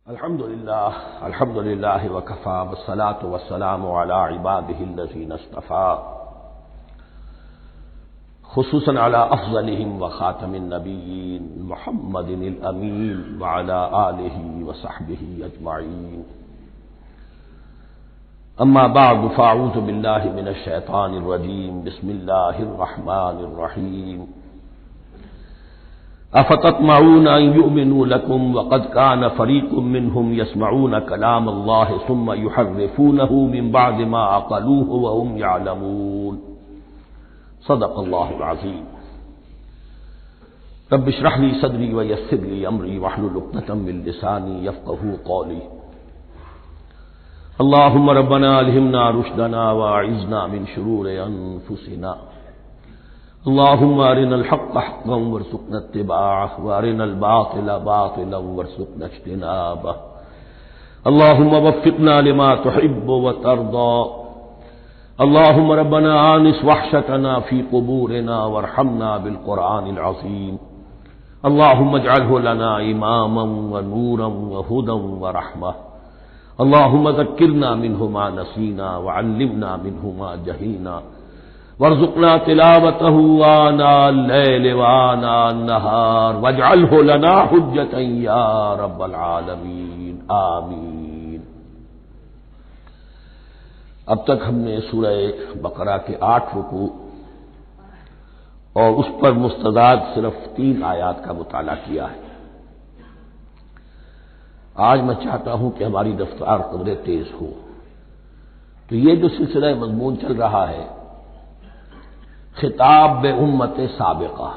الحمد للہ وکفى والصلاة والسلام علی عباده الذین اصطفى خصوصا علی افضلهم وخاتم النبیین محمد الامین وعلی آلہ وصحبہ اجمعین اما بعد فاعوذ باللہ من الشیطان الرجیم بسم اللہ الرحمن الرحیم افتطمعون ان يؤمنوا لكم وقد كان فريق منهم يسمعون كلام الله ثم يحرفونه من بعد ما عقلوه وهم يعلمون صدق الله العظيم رب اشرح لي صدري ويسر لي امري واحلل عقدة من لساني يفقهوا قولي اللهم ربنا الهمنا رشدنا واعذنا من شرور انفسنا اللهم ارنا الحق حقا وارزقنا اتباعه وارنا الباطل باطلا وارزقنا اجتنابه اللهم وفقنا لما تحب وترضى اللهم ربنا آنس وحشتنا في قبورنا وارحمنا بالقرآن العظيم اللهم اجعله لنا إماما ونورا وهدى ورحمة اللهم ذكرنا منه ما نسينا وعلمنا منه ما جهلنا وارزقنا تلاوته آناء الليل وآناء النهار واجعله لنا حجة يا رب العالمين آمین۔ اب تک ہم نے سورہ بقرہ کے 8 رکوع اور اس پر مستضاد صرف 3 آیات کا مطالعہ کیا ہے۔ آج میں چاہتا ہوں کہ ہماری رفتار قدرے تیز ہو، تو یہ جو سلسلہ مضمون چل رہا ہے خطاب بے امت سابقہ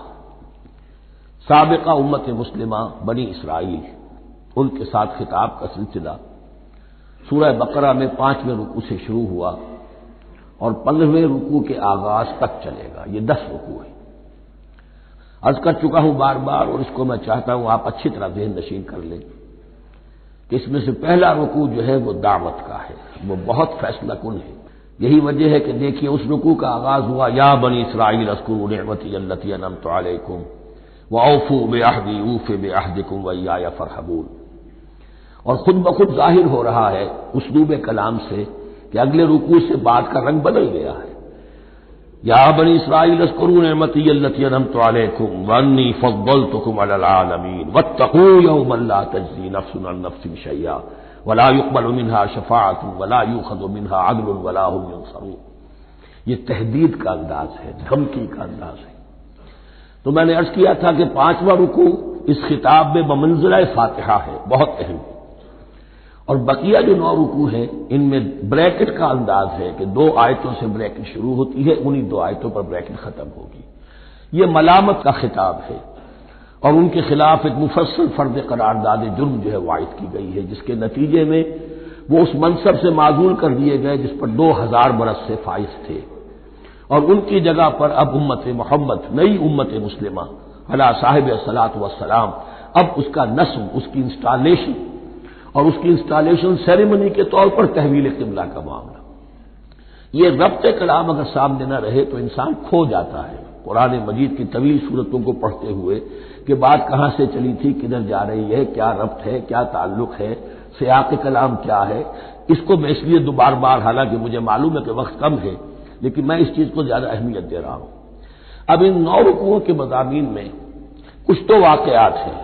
امت مسلمہ بنی اسرائیل، ان کے ساتھ خطاب کا سلسلہ سورہ بقرہ میں 5ویں رکوع سے شروع ہوا اور 15ویں رکوع کے آغاز تک چلے گا۔ یہ 10 رکوع ہے۔ عرض کر چکا ہوں بار بار، اور اس کو میں چاہتا ہوں آپ اچھی طرح ذہن نشین کر لیں کہ اس میں سے پہلا رکوع جو ہے وہ دعوت کا ہے، وہ بہت فیصلہ کن ہے۔ یہی وجہ ہے کہ دیکھیے اس رکوع کا آغاز ہوا یا بنی اسرائیل اذکروا نعمتی التی انعمت علیکم واوفوا بعہدی اوف بعہدکم وایای فارہبون، اور خود بخود ظاہر ہو رہا ہے اسلوب کلام سے کہ اگلے رکوع سے بات کا رنگ بدل گیا ہے۔ یا بنی اسرائیل اذکروا نعمتی التی انعمت علیکم وانی فضلتکم علی العالمین واتقوا یوما لا تجزی نفس عن نفس شیئا ولا يقبل منها شفاعت ولا يؤخذ منها عدل ولا هم ينصرون۔ یہ تہدید کا انداز ہے، دھمکی کا انداز ہے۔ تو میں نے عرض کیا تھا کہ 5واں رکوع اس خطاب میں بمنزلہ فاتحہ ہے، بہت اہم ہے، اور بقیہ جو 9 رکوع ہیں ان میں بریکٹ کا انداز ہے کہ 2 آیتوں سے بریکٹ شروع ہوتی ہے، انہی 2 آیتوں پر بریکٹ ختم ہوگی۔ یہ ملامت کا خطاب ہے اور ان کے خلاف ایک مفصل فرد قرارداد جرم جو ہے وائد کی گئی ہے، جس کے نتیجے میں وہ اس منصب سے معزول کر دیے گئے جس پر 2000 برس سے فائز تھے، اور ان کی جگہ پر اب امت محمد، نئی امت مسلمہ علی صاحب الصلاۃ والسلام، اب اس کا نصب، اس کی انسٹالیشن اور اس کی انسٹالیشن سیریمنی کے طور پر تحویل قبلہ کا معاملہ۔ یہ ربط کلام اگر سامنے نہ رہے تو انسان کھو جاتا ہے قرآن مجید کی طویل صورتوں کو پڑھتے ہوئے کہ بات کہاں سے چلی تھی، کدھر جا رہی ہے، کیا ربط ہے، کیا تعلق ہے، سیاق کلام کیا ہے۔ اس کو میں اس لیے بار بار، حالانکہ مجھے معلوم ہے کہ وقت کم ہے لیکن میں اس چیز کو زیادہ اہمیت دے رہا ہوں۔ اب ان 9 رکوعوں کے مضامین میں کچھ تو واقعات ہیں،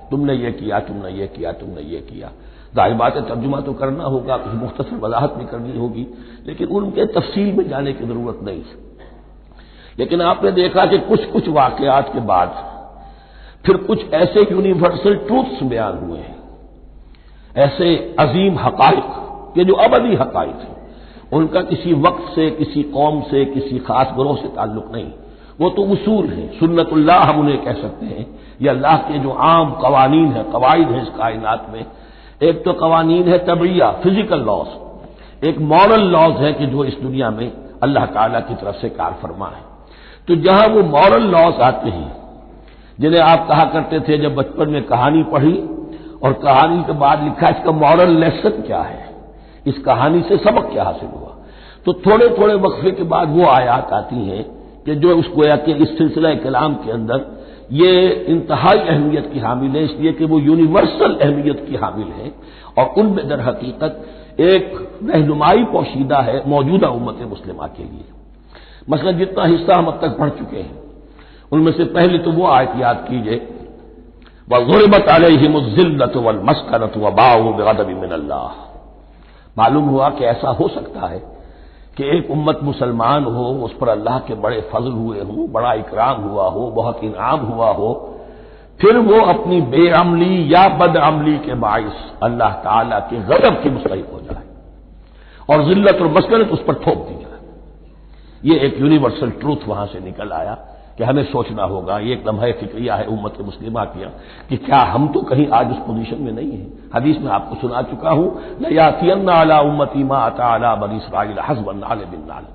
تم نے یہ کیا، تم نے یہ کیا، تم نے یہ کیا، ظاہر بات ہے ترجمہ تو کرنا ہوگا، کچھ مختصر وضاحت بھی کرنی ہوگی، لیکن ان کے تفصیل میں جانے کی ضرورت نہیں ہے۔ لیکن آپ نے دیکھا کہ کچھ واقعات کے بعد پھر کچھ ایسے یونیورسل ٹروتھس بیان ہوئے ہیں، ایسے عظیم حقائق کہ جو ابدی حقائق ہیں، ان کا کسی وقت سے، کسی قوم سے، کسی خاص گروہ سے تعلق نہیں، وہ تو اصول ہیں، سنت اللہ ہم انہیں کہہ سکتے ہیں، یہ اللہ کے جو عام قوانین ہیں، قواعد ہیں اس کائنات میں۔ ایک تو قوانین ہے طبعیہ، فزیکل لاز، ایک مورل لاز ہے کہ جو اس دنیا میں اللہ تعالیٰ کی طرف سے کار فرما ہے۔ تو جہاں وہ مورل لاز آتے ہیں جنہیں آپ کہا کرتے تھے جب بچپن میں کہانی پڑھی اور کہانی کے بعد لکھا اس کا مورل لیسن کیا ہے، اس کہانی سے سبق کیا حاصل ہوا، تو تھوڑے تھوڑے وقفے کے بعد وہ آیات آتی ہیں کہ جو اس گویا کہ اس سلسلہ کلام کے اندر یہ انتہائی اہمیت کی حامل ہے، اس لیے کہ وہ یونیورسل اہمیت کی حامل ہے، اور ان میں در حقیقت ایک رہنمائی پوشیدہ ہے موجودہ امت مسلمہ کے لیے۔ مثلا جتنا حصہ ہم اب تک پڑھ چکے ہیں ان میں سے پہلے تو وہ آیت یاد کیجئے، وَضُرِبَتْ عَلَيْهِمُ الذِّلَّةُ وَالْمَسْكَنَةُ وَبَاءُوا بِغَضَبٍ مِّنَ اللَّهِ۔ معلوم ہوا کہ ایسا ہو سکتا ہے کہ ایک امت مسلمان ہو، اس پر اللہ کے بڑے فضل ہوئے ہوں، بڑا اکرام ہوا ہو، بہت انعام ہوا ہو، پھر وہ اپنی بے عملی یا بد عملی کے باعث اللہ تعالی کے غضب کی مستحق ہو جائے اور ذلت اور مسکنت اس پر تھوپ دی جائے۔ یہ ایک یونیورسل ٹروتھ وہاں سے نکل آیا کہ ہمیں سوچنا ہوگا، یہ ایک لمحہ فکریہ ہے امت مسلمہ کیا کہ کیا ہم تو کہیں آج اس پوزیشن میں نہیں ہیں۔ حدیث میں آپ کو سنا چکا ہوں، لَيَأْتِيَنَّ عَلَىٰ أُمَّتِي مَا أَتَىٰ عَلَىٰ بَنِي إِسْرَائِيلَ حَسْبَ النَّعْلِ بِالنَّعْلِ۔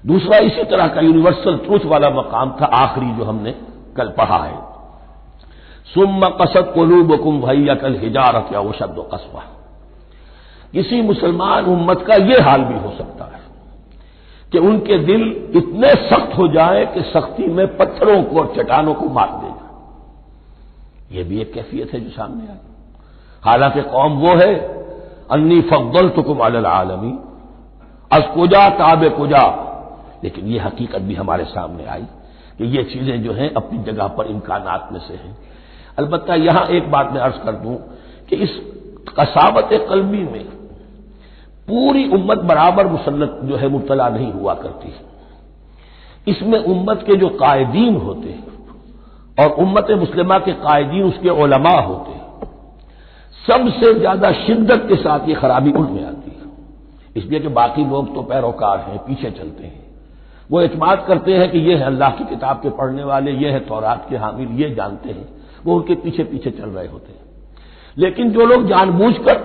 دوسرا اسی طرح کا یونیورسل ٹروتھ والا مقام تھا آخری جو ہم نے کل پڑھا ہے، ثُمَّ قَسَتْ قُلُوبُكُمْ وَهِيَ كَالْحِجَارَةِ أَوْ أَشَدُّ قَسْوَةً۔ کسی مسلمان امت کا یہ حال بھی ہو سکتا ہے کہ ان کے دل اتنے سخت ہو جائیں کہ سختی میں پتھروں کو اور چٹانوں کو مار دے گا۔ یہ بھی ایک کیفیت ہے جو سامنے آئی، حالانکہ قوم وہ ہے انی فضلتکم علی العالمین، از کجا تاب کجا، لیکن یہ حقیقت بھی ہمارے سامنے آئی کہ یہ چیزیں جو ہیں اپنی جگہ پر امکانات میں سے ہیں۔ البتہ یہاں ایک بات میں عرض کر دوں کہ اس قساوت قلبی میں پوری امت برابر مسلط جو ہے مبتلا نہیں ہوا کرتی، اس میں امت کے جو قائدین ہوتے ہیں اور امت مسلمہ کے قائدین اس کے علماء ہوتے ہیں، سب سے زیادہ شدت کے ساتھ یہ خرابی ان میں آتی ہے، اس لیے کہ باقی لوگ تو پیروکار ہیں، پیچھے چلتے ہیں، وہ اعتماد کرتے ہیں کہ یہ ہے اللہ کی کتاب کے پڑھنے والے، یہ ہے تورات کے حامل، یہ جانتے ہیں، وہ ان کے پیچھے پیچھے چل رہے ہوتے ہیں۔ لیکن جو لوگ جان بوجھ کر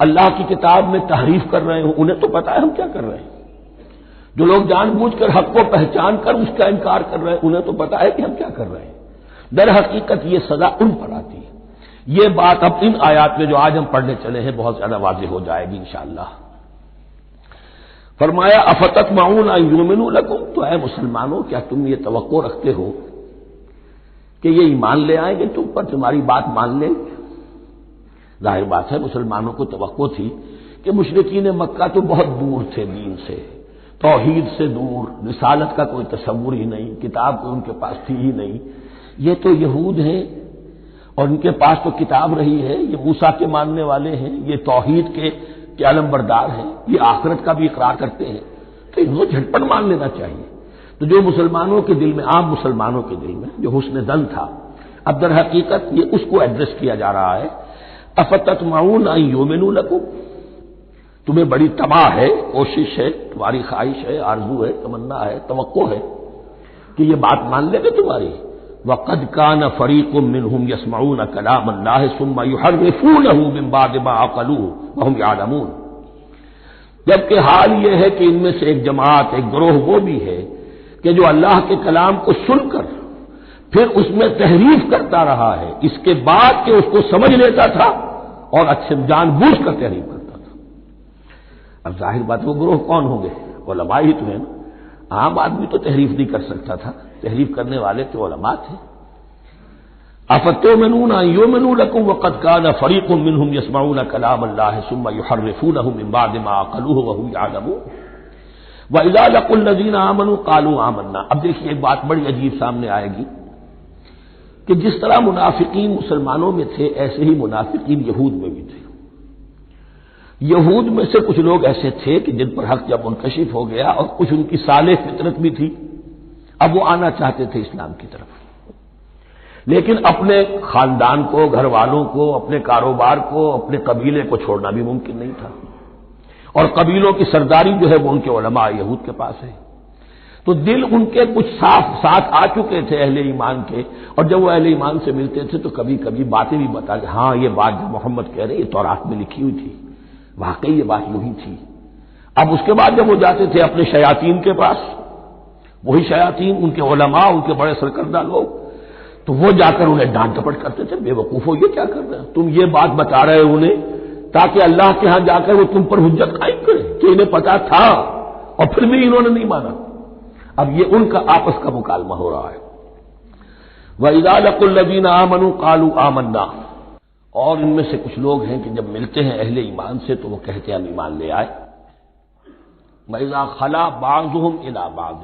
اللہ کی کتاب میں تحریف کر رہے ہوں، انہیں تو پتا ہے ہم کیا کر رہے ہیں۔ جو لوگ جان بوجھ کر حق کو پہچان کر اس کا انکار کر رہے ہیں، انہیں تو پتا ہے کہ ہم کیا کر رہے ہیں۔ در حقیقت یہ سزا ان پر آتی ہے۔ یہ بات اب ان آیات میں جو آج ہم پڑھنے چلے ہیں بہت زیادہ واضح ہو جائے گی انشاءاللہ۔ فرمایا افتطمعون ان یؤمنوا لکم، تو اے مسلمانوں کیا تم یہ توقع رکھتے ہو کہ یہ ایمان لے آئیں گے تم پر، تمہاری بات مان لیں گے؟ ظاہر بات ہے مسلمانوں کو توقع تھی کہ مشرکین مکہ تو بہت دور تھے دین سے، توحید سے دور، رسالت کا کوئی تصور ہی نہیں، کتاب کوئی ان کے پاس تھی ہی نہیں۔ یہ تو یہود ہیں اور ان کے پاس تو کتاب رہی ہے، یہ موسیٰ کے ماننے والے ہیں، یہ توحید کے علم بردار ہیں، یہ آخرت کا بھی اقرار کرتے ہیں، تو انہوں جھٹپٹ مان لینا چاہیے۔ تو جو مسلمانوں کے دل میں، عام مسلمانوں کے دل میں جو حسن ظن تھا، اب در حقیقت یہ اس کو ایڈریس کیا جا رہا ہے، افتطمعون ان یؤمنوا لکم، تمہیں بڑی طمع ہے، کوشش ہے، تمہاری خواہش ہے، آرزو ہے، تمنا ہے، توقع ہے کہ یہ بات مان لے گے تمہاری۔ وَقَدْ كَانَ فَرِيقٌ مِّنْهُمْ يَسْمَعُونَ كَلَامَ اللَّهِ ثُمَّ يُحَرِّفُونَهُ مِن بَعْدِ مَا عَقَلُوهُ وَهُمْ يَعْلَمُونَ، جبکہ حال یہ ہے کہ ان میں سے ایک جماعت، ایک گروہ وہ بھی ہے کہ جو اللہ کے کلام کو سن کر پھر اس میں تحریف کرتا رہا ہے، اس کے بعد کہ اس کو سمجھ لیتا تھا اور اچھے جان بوجھ کر تحریف کرتا تھا۔ اب ظاہر بات وہ گروہ کون ہوں گے؟ علماء ہی تو ہیں نا، عام آدمی تو تحریف نہیں کر سکتا تھا، تحریف کرنے والے تو علماء تھے۔ افتؤمنون ان یؤمنوا لکم وقد کان فریق منهم یسمعون کلام اللہ ثم یحرفونہ من بعد ما عقلوہ وهم یعلمون واذا لقوا الذین آمنوا قالوا آمنا۔ اب دیکھیے ایک بات بڑی عجیب سامنے آئے گی کہ جس طرح منافقین مسلمانوں میں تھے ایسے ہی منافقین یہود میں بھی تھے۔ یہود میں سے کچھ لوگ ایسے تھے کہ جن پر حق جب منکشف ہو گیا اور کچھ ان کی صالح فطرت بھی تھی، اب وہ آنا چاہتے تھے اسلام کی طرف، لیکن اپنے خاندان کو، گھر والوں کو، اپنے کاروبار کو، اپنے قبیلے کو چھوڑنا بھی ممکن نہیں تھا، اور قبیلوں کی سرداری جو ہے وہ ان کے علماء یہود کے پاس ہے۔ تو دل ان کے کچھ صاف ساتھ آ چکے تھے اہل ایمان کے، اور جب وہ اہل ایمان سے ملتے تھے تو کبھی کبھی باتیں بھی بتا کہ ہاں یہ بات جو محمد کہہ رہے یہ تورات میں لکھی ہوئی تھی، واقعی یہ بات یوں ہی تھی۔ اب اس کے بعد جب وہ جاتے تھے اپنے شیاطین کے پاس، وہی شیاطین ان کے علماء، ان کے بڑے سرکردہ لوگ، تو وہ جا کر انہیں ڈانٹ ڈپٹ کرتے تھے، بے وقوفو یہ کیا کر رہے ہیں تم، یہ بات بتا رہے ہو انہیں تاکہ اللہ کے ہاں جا کر وہ تم پر حجت قائم کرے کہ انہیں پتا تھا اور پھر بھی انہوں نے نہیں مانا۔ اب یہ ان کا آپس کا مکالمہ ہو رہا ہے۔ وَإِذَا لَقُوا الَّذِينَ آمَنُوا قَالُوا آمَنَّا، اور ان میں سے کچھ لوگ ہیں کہ جب ملتے ہیں اہل ایمان سے تو وہ کہتے ہیں ہم ایمان لے آئے۔ وَإِذَا خَلَا بَعْضُهُمْ إِلَىٰ بَعْضٍ،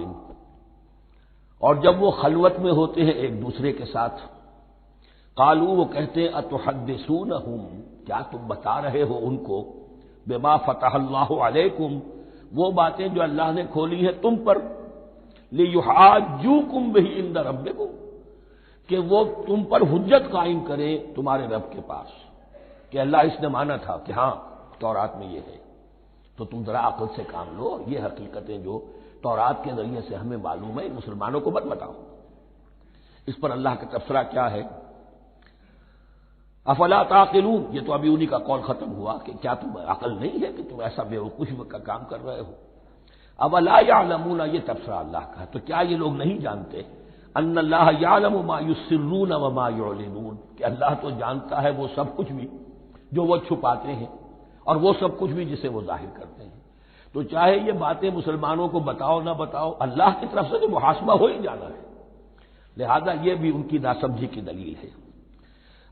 اور جب وہ خلوت میں ہوتے ہیں ایک دوسرے کے ساتھ، قالوا وہ کہتے ہیں اتحدثونہم، کیا تم بتا رہے ہو ان کو، بما فتح اللہ علیکم، وہ باتیں جو اللہ نے کھولی ہیں تم پر، لیحاجوکم بہ عند ربکم، کہ وہ تم پر حجت قائم کریں تمہارے رب کے پاس، کہ اللہ اس نے مانا تھا کہ ہاں تورات میں یہ ہے، تو تم ذرا عقل سے کام لو، اور یہ حقیقتیں جو تورات کے ذریعے سے ہمیں معلوم ہے مسلمانوں کو مت بتاؤ۔ اس پر اللہ کا تبصرہ کیا ہے، افلا تعقلون، یہ تو ابھی انہی کا قول ختم ہوا کہ کیا تم عقل نہیں ہے کہ تم ایسا بیوقوفی کا کام کر رہے ہو۔ اولا یعلمون، یہ تبصرہ اللہ کا ہے، تو کیا یہ لوگ نہیں جانتے ان اللہ یعلم ما یسرون وما یعلنون، کہ اللہ تو جانتا ہے وہ سب کچھ بھی جو وہ چھپاتے ہیں اور وہ سب کچھ بھی جسے وہ ظاہر کرتے ہیں۔ تو چاہے یہ باتیں مسلمانوں کو بتاؤ نہ بتاؤ، اللہ کی طرف سے تو محاسبہ ہو ہی جانا ہے، لہذا یہ بھی ان کی ناسمجھی کی دلیل ہے۔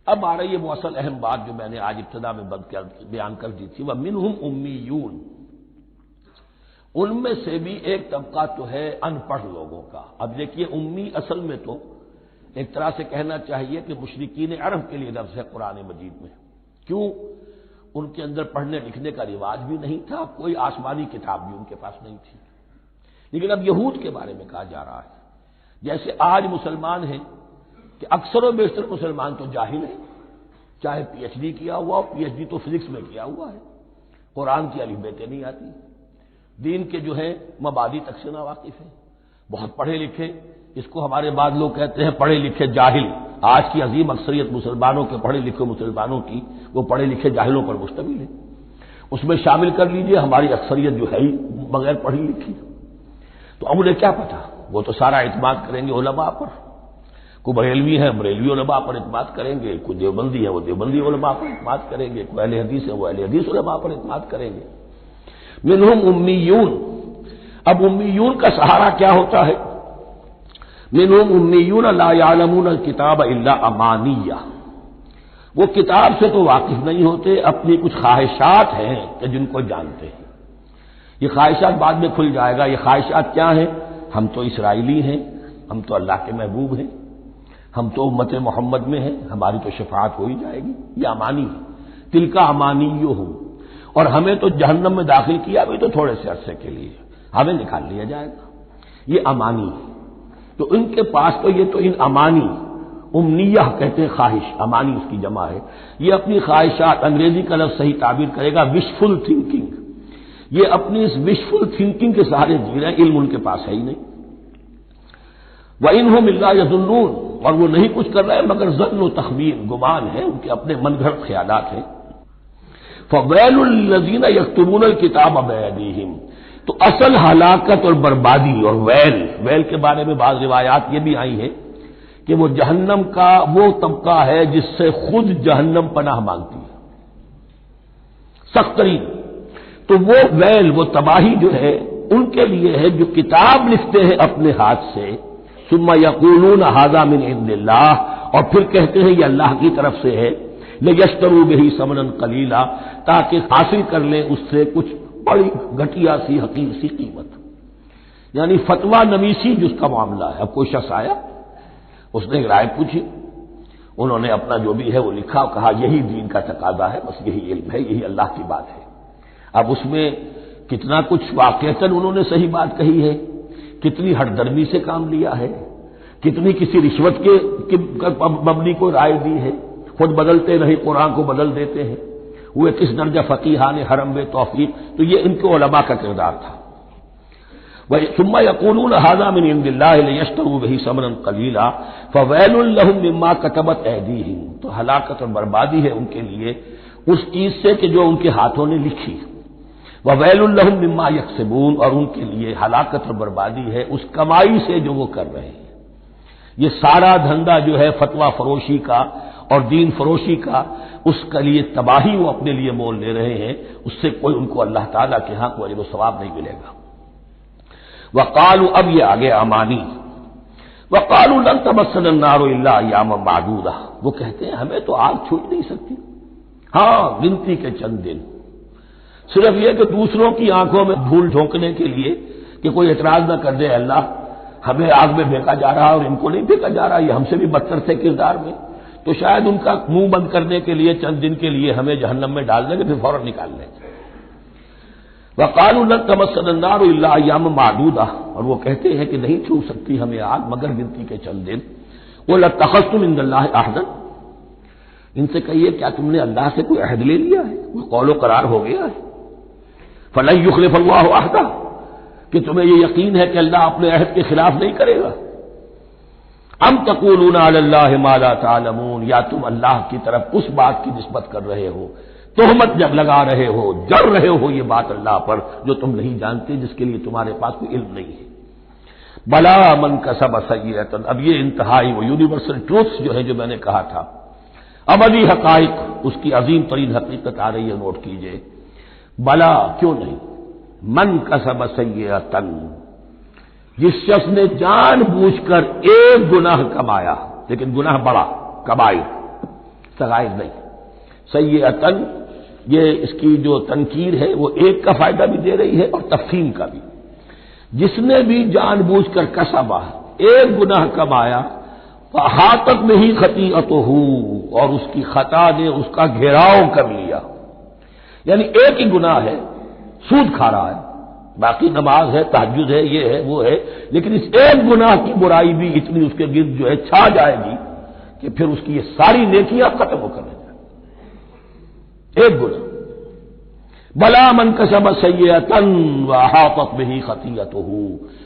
اب آ رہی ہے وہ اصل اہم بات جو میں نے آج ابتدا میں بیان کر دی تھی، وَمِنْهُمْ أُمِّيُّونَ، ان میں سے بھی ایک طبقہ تو ہے ان پڑھ لوگوں کا۔ اب دیکھیے امی اصل میں تو ایک طرح سے کہنا چاہیے کہ مشرکین عرب کے لیے لفظ ہے قرآن مجید میں، کیوں؟ ان کے اندر پڑھنے لکھنے کا رواج بھی نہیں تھا، کوئی آسمانی کتاب بھی ان کے پاس نہیں تھی۔ لیکن اب یہود کے بارے میں کہا جا رہا ہے، جیسے آج مسلمان ہیں کہ اکثر و بیشتر مسلمان تو جاہل ہیں، چاہے پی ایچ ڈی کیا ہوا ہو، پی ایچ ڈی تو فزکس میں کیا ہوا ہے، قرآن کی الف بیتیں نہیں آتی، دین کے جو ہے مبادی تک سے ناواقف ہیں، بہت پڑھے لکھے، اس کو ہمارے بعض لوگ کہتے ہیں پڑھے لکھے جاہل۔ آج کی عظیم اکثریت مسلمانوں کے پڑھے لکھے مسلمانوں کی وہ پڑھے لکھے جاہلوں پر مشتمل ہے، اس میں شامل کر لیجئے ہماری اکثریت جو ہے ہی بغیر پڑھی لکھی۔ تو اب انہیں کیا پتا، وہ تو سارا اعتماد کریں گے علماء پر، کوئی بریلوی ہے بریلوی علماء پر اعتماد کریں گے، کوئی دیوبندی ہے وہ دیوبندی علماء پر اعتماد کریں گے، کوئی اہل حدیث ہے وہ اہل حدیث علماء پر اعتماد کریں گے۔ منہم امیون، اب امیون کا سہارا کیا ہوتا ہے؟ منہم امیون لا یعلمون الکتاب الا امانیہ، وہ کتاب سے تو واقف نہیں ہوتے، اپنی کچھ خواہشات ہیں کہ جن کو جانتے ہیں۔ یہ خواہشات بعد میں کھل جائے گا، یہ خواہشات کیا ہیں؟ ہم تو اسرائیلی ہیں، ہم تو اللہ کے محبوب ہیں، ہم تو امت محمد میں ہیں، ہماری تو شفاعت ہو ہی جائے گی، یہ امانی ہے۔ تلکا امانیہم، اور ہمیں تو جہنم میں داخل کیا بھی تو تھوڑے سے عرصے کے لیے، ہمیں نکال لیا جائے گا، یہ امانی ہے۔ تو ان کے پاس تو یہ تو ان امانی، امنیہ کہتے ہیں خواہش، امانی اس کی جمع ہے، یہ اپنی خواہشات، انگریزی کا لفظ صحیح تعبیر کرے گا وشفل تھنکنگ، یہ اپنی اس وشفل تھنکنگ کے سہارے جی رہے ہیں، علم ان کے پاس ہے ہی نہیں۔ وَإِنْهُمْ إِلَّا يَظُنُّونَ، اور وہ نہیں کچھ کر رہے ہیں مگر ظن و تخمین، گمان ہے، ان کے اپنے من گھڑت خیالات ہیں۔ فَوَيْلٌ لِّلَّذِينَ يَكْتُبُونَ الْكِتَابَ بِأَيْدِيهِمْ، تو اصل ہلاکت اور بربادی اور ویل کے بارے میں بعض روایات یہ بھی آئی ہیں کہ وہ جہنم کا وہ طبقہ ہے جس سے خود جہنم پناہ مانگتی ہے، سخت ترین۔ تو وہ ویل، وہ تباہی جو ہے ان کے لیے ہے جو کتاب لکھتے ہیں اپنے ہاتھ سے، ثم یقولون ھذا من عند اللہ، اور پھر کہتے ہیں یہ اللہ کی طرف سے ہے، لیشتروا بہ ثمنا قلیلا، تاکہ حاصل کر لیں اس سے کچھ بڑی گھٹیا سی حقیر سی قیمت، یعنی فتویٰ نویسی جس کا معاملہ ہے۔ اب کوئی شخص آیا، اس نے رائے پوچھی، انہوں نے اپنا جو بھی ہے وہ لکھا اور کہا یہی دین کا تقاضا ہے، بس یہی علم ہے، یہی اللہ کی بات ہے۔ اب اس میں کتنا کچھ واقعتاً انہوں نے صحیح بات کہی ہے، کتنی ہٹ درمی سے کام لیا ہے، کتنی کسی رشوت کے مبنی کو رائے دی ہے، خود بدلتے نہیں قرآن کو بدل دیتے ہیں، ہوئے کس درجہ فقیہان حرم میں توفیق۔ تو یہ ان کے علماء کا کردار تھا۔ ثم يقولون هذا من عند الله ليشتروا به ثمنا قليلا فويل لهم مما كتبت ايديهم، تو ہلاکت اور بربادی ہے ان کے لیے اس چیز سے کہ جو ان کے ہاتھوں نے لکھی، وویل لهم مما يكسبون، اور ان کے لیے ہلاکت اور بربادی ہے اس کمائی سے جو وہ کر رہے ہیں۔ یہ سارا دھندا جو ہے فتویٰ فروشی کا اور دین فروشی کا، اس کے لیے تباہی وہ اپنے لیے مول لے رہے ہیں، اس سے کوئی ان کو اللہ تعالیٰ کے ہاں کوئی اجر و ثواب نہیں ملے گا۔ وقالوا، اب یہ آگے امانی، وقالوا لن تمسنا النار الا ایاما معدودہ، وہ کہتے ہیں ہمیں تو آگ چھو نہیں سکتی، ہاں گنتی کے چند دن، صرف یہ کہ دوسروں کی آنکھوں میں دھول جھونکنے کے لیے کہ کوئی اعتراض نہ کر دے اللہ ہمیں آگ میں پھینکا جا رہا اور ان کو نہیں پھینکا جا رہا، یہ ہم سے بھی بدتر تھے کردار میں، تو شاید ان کا منہ بند کرنے کے لیے چند دن کے لیے ہمیں جہنم میں ڈال دیں گے، پھر فوراً نکال لیں گے۔ وقالوا لن تمسنا النار الا ایاما معدودہ، اور وہ کہتے ہیں کہ نہیں چھو سکتی ہمیں آگ مگر گنتی کے چند دن۔ قل اتخذتم عند اللہ عہدا، ان سے کہیے کیا تم نے اللہ سے کوئی عہد لے لیا ہے، کوئی قول و قرار ہو گیا ہے؟ فلن یخلف اللہ عہدہ، کہ تمہیں یہ یقین ہے کہ اللہ اپنے عہد کے خلاف نہیں کرے گا؟ ام تقولون علی اللہ ما لا تعلمون، یا تم اللہ کی طرف اس بات کی نسبت کر رہے ہو، تہمت جب لگا رہے ہو، جڑ رہے ہو یہ بات اللہ پر جو تم نہیں جانتے، جس کے لیے تمہارے پاس کوئی علم نہیں ہے۔ بلا من کسب سیئۃ، اب یہ انتہائی وہ یونیورسل ٹروتس جو ہے جو میں نے کہا تھا، ابدی حقائق، اس کی عظیم ترین حقیقت آ رہی ہے، نوٹ کیجئے۔ بلا کیوں نہیں، من کسب سیئۃ، جس شخص نے جان بوجھ کر ایک گناہ کمایا، لیکن گناہ بڑا، کبائر، صغائر نہیں، سیئۃ یہ اس کی جو تنکیر ہے وہ ایک کا فائدہ بھی دے رہی ہے اور تفہیم کا بھی، جس نے بھی جان بوجھ کر کسبا، ایک گناہ کمایا، فاحاطت بہ خطیئتہ، اور اس کی خطا نے اس کا گھیراؤ کر لیا، یعنی ایک ہی گناہ ہے، سود کھا رہا ہے، باقی نماز ہے، تہجد ہے، یہ ہے وہ ہے، لیکن اس ایک گناہ کی برائی بھی اتنی اس کے گرد جو ہے چھا جائے گی کہ پھر اس کی یہ ساری نیکیاں ختم ہو کر رہ جائیں، ایک گناہ۔ بلا من کسب سیئۃ واحاطت بہ خطیئتہ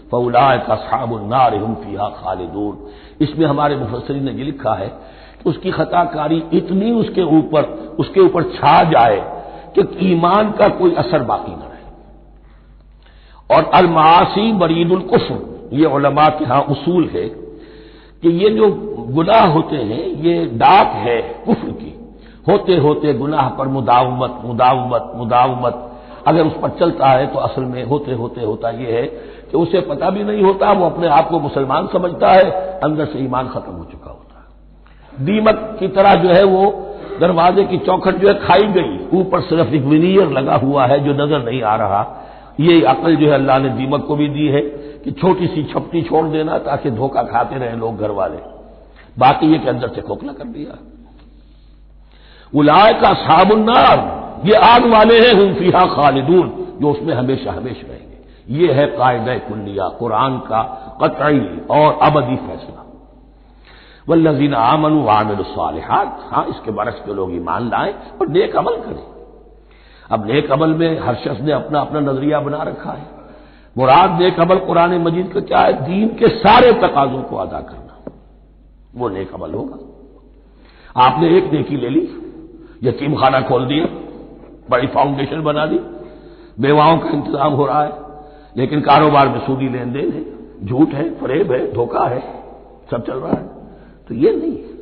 فاولئک اصحاب النار هم فیہا خالدون، اس میں ہمارے مفسرین نے یہ لکھا ہے کہ اس کی خطا کاری اتنی اس کے اوپر چھا جائے کہ ایمان کا کوئی اثر باقی نہ رہے۔ اور المعاصی برید الکفر، یہ علماء کے ہاں اصول ہے کہ یہ جو گناہ ہوتے ہیں یہ ڈاک ہے کفر کی، ہوتے ہوتے گناہ پر مداومت مداومت مداومت، اگر اس پر چلتا ہے تو اصل میں ہوتے ہوتے ہوتا یہ ہے کہ اسے پتہ بھی نہیں ہوتا، وہ اپنے آپ کو مسلمان سمجھتا ہے، اندر سے ایمان ختم ہو چکا ہوتا ہے، دیمک کی طرح جو ہے وہ دروازے کی چوکھٹ جو ہے کھائی گئی، اوپر صرف ایک ونیئر لگا ہوا ہے جو نظر نہیں آ رہا۔ یہ عقل جو ہے اللہ نے دیمک کو بھی دی ہے کہ چھوٹی سی چھپٹی چھوڑ دینا تاکہ دھوکہ کھاتے رہیں لوگ گھر والے، باقی یہ کہ اندر سے کھوکھلا کر دیا۔ اولئک اصحاب النار، یہ آگ والے ہیں، ہم فیہا خالدون، جو اس میں ہمیشہ ہمیشہ رہیں گے۔ یہ ہے قاعدہ کلیہ، قرآن کا قطعی اور ابدی فیصلہ۔ والذین آمنوا وعملوا الصالحات، ہاں اس کے برعکس کے لوگ ایمان لائیں اور نیک عمل کریں۔ اب نیک عمل میں ہر شخص نے اپنا اپنا نظریہ بنا رکھا ہے، مراد نیک عمل قرآن مجید کا کیا ہے؟ دین کے سارے تقاضوں کو ادا کرنا، وہ نیک عمل ہوگا۔ آپ نے ایک نیکی لے لی، یتیم خانہ کھول دیا، بڑی فاؤنڈیشن بنا دی، بیواؤں کا انتظام ہو رہا ہے، لیکن کاروبار میں سودی لین دین ہے، جھوٹ ہے، فریب ہے، دھوکہ ہے، سب چل رہا ہے، تو یہ نہیں ہے۔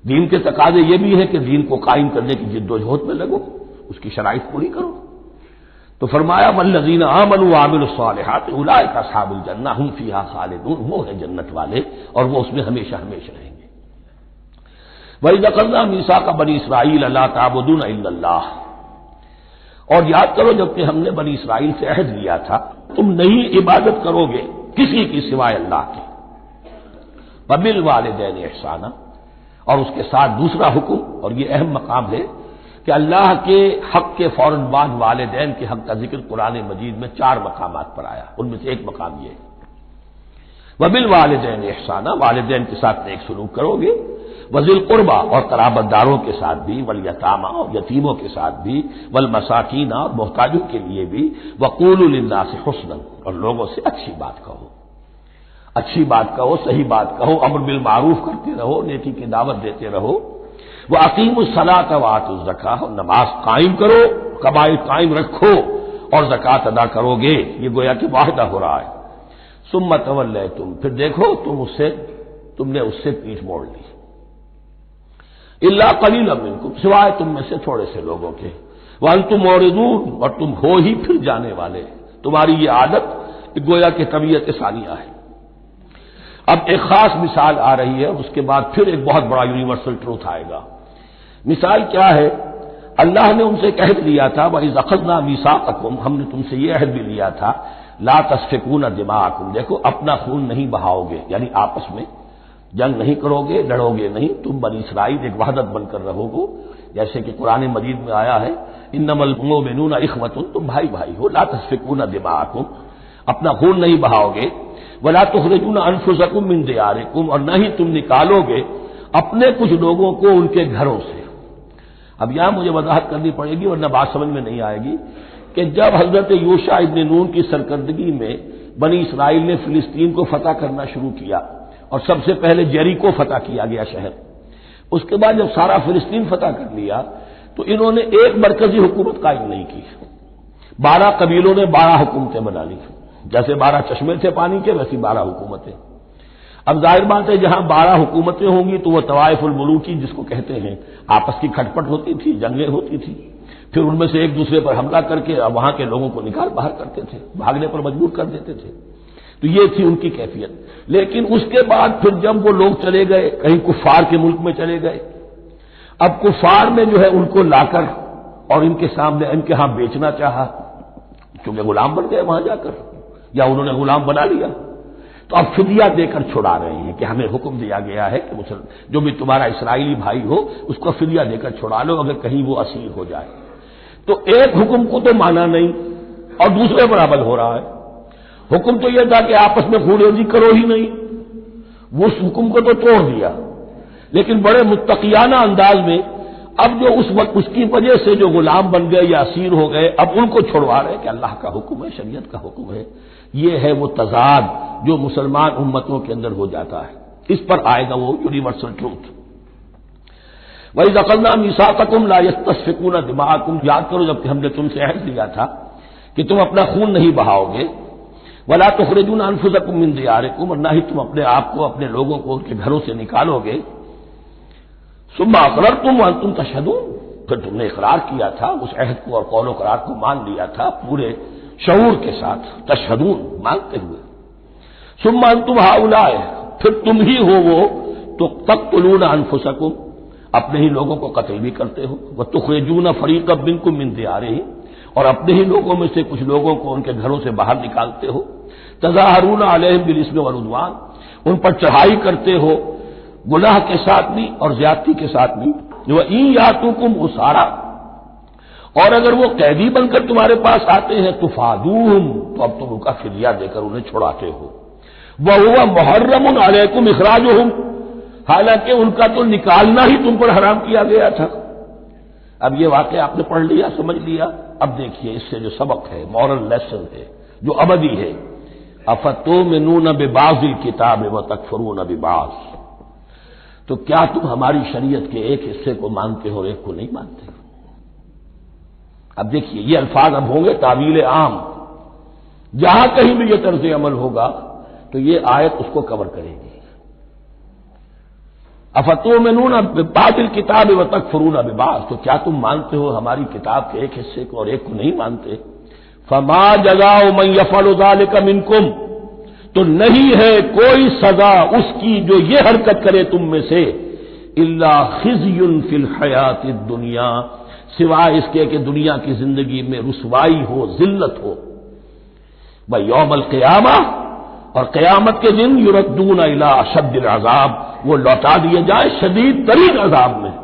دین کے تقاضے یہ بھی ہے کہ دین کو قائم کرنے کی جد و جہد میں لگو، اس کی شرائط پوری کرو۔ تو فرمایا والذین آمنوا وعملوا الصالحات اولئک اصحاب الجنہ هم فیہا خالدون، وہ ہے جنت والے اور وہ اس میں ہمیشہ ہمیشہ رہیں گے۔ وَإِذْ أَخَذْنَا مِيثَاقَ بَنِي إِسْرَائِيلَ لَا تَعْبُدُونَ إِلَّا اللَّهَ، اور یاد کرو جبکہ ہم نے بنی اسرائیل سے عہد لیا تھا تم نہیں عبادت کرو گے کسی کی سوائے اللہ کے۔ وَبِالْوَالِدَيْنِ إِحْسَانًا، اور اس کے ساتھ دوسرا حکم، اور یہ اہم مقام ہے کہ اللہ کے حق کے فوراً بعد والدین کے حق کا ذکر قرآن مجید میں 4 مقامات پر آیا، ان میں سے ایک مقام یہ ہے وَبِالْوَالِدَيْنِ إِحْسَانًا، والدین کے ساتھ نیک سلوک کرو گے، وَذِي الْقُرْبَىٰ، اور قرابت داروں کے ساتھ بھی، وَالْيَتَامَىٰ، اور یتیموں کے ساتھ بھی، وَالْمَسَاكِينَ، اور محتاجوں کے لیے بھی، وَقُولُوا لِلنَّاسِ حُسْنًا، اور لوگوں سے اچھی بات کہو، اچھی بات کہو، صحیح بات کہو، امر بالمعروف کرتے رہو، نیکی کی دعوت دیتے رہو۔ وَأَقِيمُوا الصَّلَاةَ وَآتُوا الزَّكَاةَ، اور نماز قائم کرو، قبائل قائم رکھو اور زکوٰۃ ادا کرو گے، یہ گویا کہ معاہدہ ہو رہا ہے۔ ثُمَّ تَوَلَّيْتُمْ، پھر دیکھو تم نے اس سے پیٹھ موڑ لی، إِلَّا قَلِيلًا مِّنكُمْ، سوائے تم میں سے تھوڑے سے لوگوں کے، وَأَنتُم مُعْرِضُونَ، اور تم ہو ہی پھر جانے والے، تمہاری یہ عادت گویا کہ طبیعت ثانیہ ہے۔ اب ایک خاص مثال آ رہی ہے، اس کے بعد پھر ایک بہت بڑا یونیورسل ٹروتھ آئے گا۔ مثال کیا ہے؟ اللہ نے ان سے ایک عہد لیا تھا، وَإِذْ أَخَذْنَا مِيثَاقَكُمْ، ہم نے تم سے یہ عہد بھی لیا تھا، لَا تَسْفِكُونَ دِمَاءَكُمْ، دیکھو اپنا خون نہیں بہاؤ گے، یعنی آپس میں جنگ نہیں کرو گے، لڑو گے نہیں، تم بنی اسرائیل ایک وحدت بن کر رہو گے، جیسے کہ قرآن مجید میں آیا ہے انما المؤمنون اخوۃ، تم بھائی بھائی ہو، لا تسفكون دماءکم، اپنا خون نہیں بہاؤ گے، ولا تخرجون انفسکم من دیارکم، اور نہ ہی تم نکالو گے اپنے کچھ لوگوں کو ان کے گھروں سے۔ اب یہاں مجھے وضاحت کرنی پڑے گی ورنہ بات سمجھ میں نہیں آئے گی کہ جب حضرت یوشع ابن نون کی سرکردگی میں بنی اسرائیل نے فلسطین کو فتح کرنا شروع کیا، اور سب سے پہلے جیریکو فتح کیا گیا شہر، اس کے بعد جب سارا فلسطین فتح کر لیا تو انہوں نے ایک مرکزی حکومت قائم نہیں کی، 12 قبیلوں نے 12 حکومتیں بنا لی، جیسے 12 چشمے تھے پانی کے ویسی 12 حکومتیں۔ اب ظاہر بات ہے جہاں 12 حکومتیں ہوں گی تو وہ طوائف الملوکی جس کو کہتے ہیں، آپس کی کھٹپٹ ہوتی تھی، جنگیں ہوتی تھی، پھر ان میں سے ایک دوسرے پر حملہ کر کے وہاں کے لوگوں کو نکال باہر کرتے تھے، بھاگنے پر مجبور کر دیتے تھے، تو یہ تھی ان کی کیفیت۔ لیکن اس کے بعد پھر جب وہ لوگ چلے گئے کہیں کفار کے ملک میں چلے گئے، اب کفار نے جو ہے ان کو لا کر اور ان کے سامنے ان کے ہاں بیچنا چاہا، کیونکہ غلام بن گئے وہاں جا کر، یا انہوں نے غلام بنا لیا، تو اب فدیہ دے کر چھڑا رہے ہیں کہ ہمیں حکم دیا گیا ہے کہ جو بھی تمہارا اسرائیلی بھائی ہو اس کو فدیہ دے کر چھڑا لو اگر کہیں وہ اسیر ہو جائے۔ تو ایک حکم کو تو مانا نہیں اور دوسرے پر عمل ہو رہا ہے۔ حکم تو یہ تھا کہ آپس میں خون ریزی کرو ہی نہیں، وہ اس حکم کو تو توڑ دیا، لیکن بڑے متقیانہ انداز میں اب جو اس وقت اس کی وجہ سے جو غلام بن گئے یا اسیر ہو گئے اب ان کو چھڑوا رہے کہ اللہ کا حکم ہے، شریعت کا حکم ہے۔ یہ ہے وہ تضاد جو مسلمان امتوں کے اندر ہو جاتا ہے، اس پر آئے گا وہ یونیورسل ٹروتھ۔ وَإِذْ أَخَذْنَا مِيثَاقَكُمْ لَا يَسْتَسْفِكُونَ دِمَاءَكُمْ، یاد کرو جب کہ ہم نے تم سے عہد لیا تھا کہ تم اپنا خون نہیں بہاؤ گے، وَلَا تُخْرِجُونَ أَنفُسَكُم مِّن دِيَارِكُمْ، اور نہ ہی تم اپنے آپ کو اپنے لوگوں کو ان کے گھروں سے نکالو گے، ثُمَّ أَقْرَرْتُمْ وَأَنتُمْ تَشْهَدُونَ، پھر تم نے اقرار کیا تھا اس عہد کو اور قول و قرار کو مان لیا تھا پورے شعور کے ساتھ، تشہدون مانتے ہوئے، ثم انتم ہؤلاء، پھر تم ہی ہو وہ تو تقتلون انفسکم، اپنے ہی لوگوں کو قتل بھی کرتے ہو، وتخرجون فریقا منکم من دیارہم، اور اپنے ہی لوگوں میں سے کچھ لوگوں کو ان کے گھروں سے باہر نکالتے ہو، تظاہرون علیہم بالاسم والعدوان، ان پر چڑھائی کرتے ہو گناہ کے ساتھ بھی اور زیادتی کے ساتھ بھی، وَإِن یاتوکم اسارا، اور اگر وہ قیدی بن کر تمہارے پاس آتے ہیں تفادوہم، تو اب تم ان کا فدیہ دے کر انہیں چھڑاتے ہو، وَهُوَ مُحَرَّمٌ عَلَيْكُمْ إِخْرَاجُهُمْ، حالانکہ ان کا تو نکالنا ہی تم پر حرام کیا گیا تھا۔ اب یہ واقعہ آپ نے پڑھ لیا، سمجھ لیا، اب دیکھیے اس سے جو سبق ہے، مورل لیسن ہے جو ابدی ہے، أَفَتُؤْمِنُونَ بِبَعْضِ الْكِتَابِ وَتَكْفُرُونَ بِبَعْضٍ، تو کیا تم ہماری شریعت کے ایک حصے کو مانتے ہو اور ایک کو نہیں مانتے؟ اب دیکھیے یہ الفاظ اب ہوں گے تعویل عام، جہاں کہیں بھی یہ طرز عمل ہوگا تو یہ آیت اس کو کور کرے گی۔ افتؤمنون ببعض الکتاب وتکفرون ببعض، تو کیا تم مانتے ہو ہماری کتاب کے ایک حصے کو اور ایک کو نہیں مانتے؟ فما جزاء من یفعل ذلک منکم، تو نہیں ہے کوئی سزا اس کی جو یہ حرکت کرے تم میں سے، الا خزی فی الحیات الدنیا، سوائے اس کے کہ دنیا کی زندگی میں رسوائی ہو، ذلت ہو، ویوم القیامہ، اور قیامت کے دن یردون الی اشد العذاب، وہ لوٹا دیے جائیں شدید ترین عذاب میں،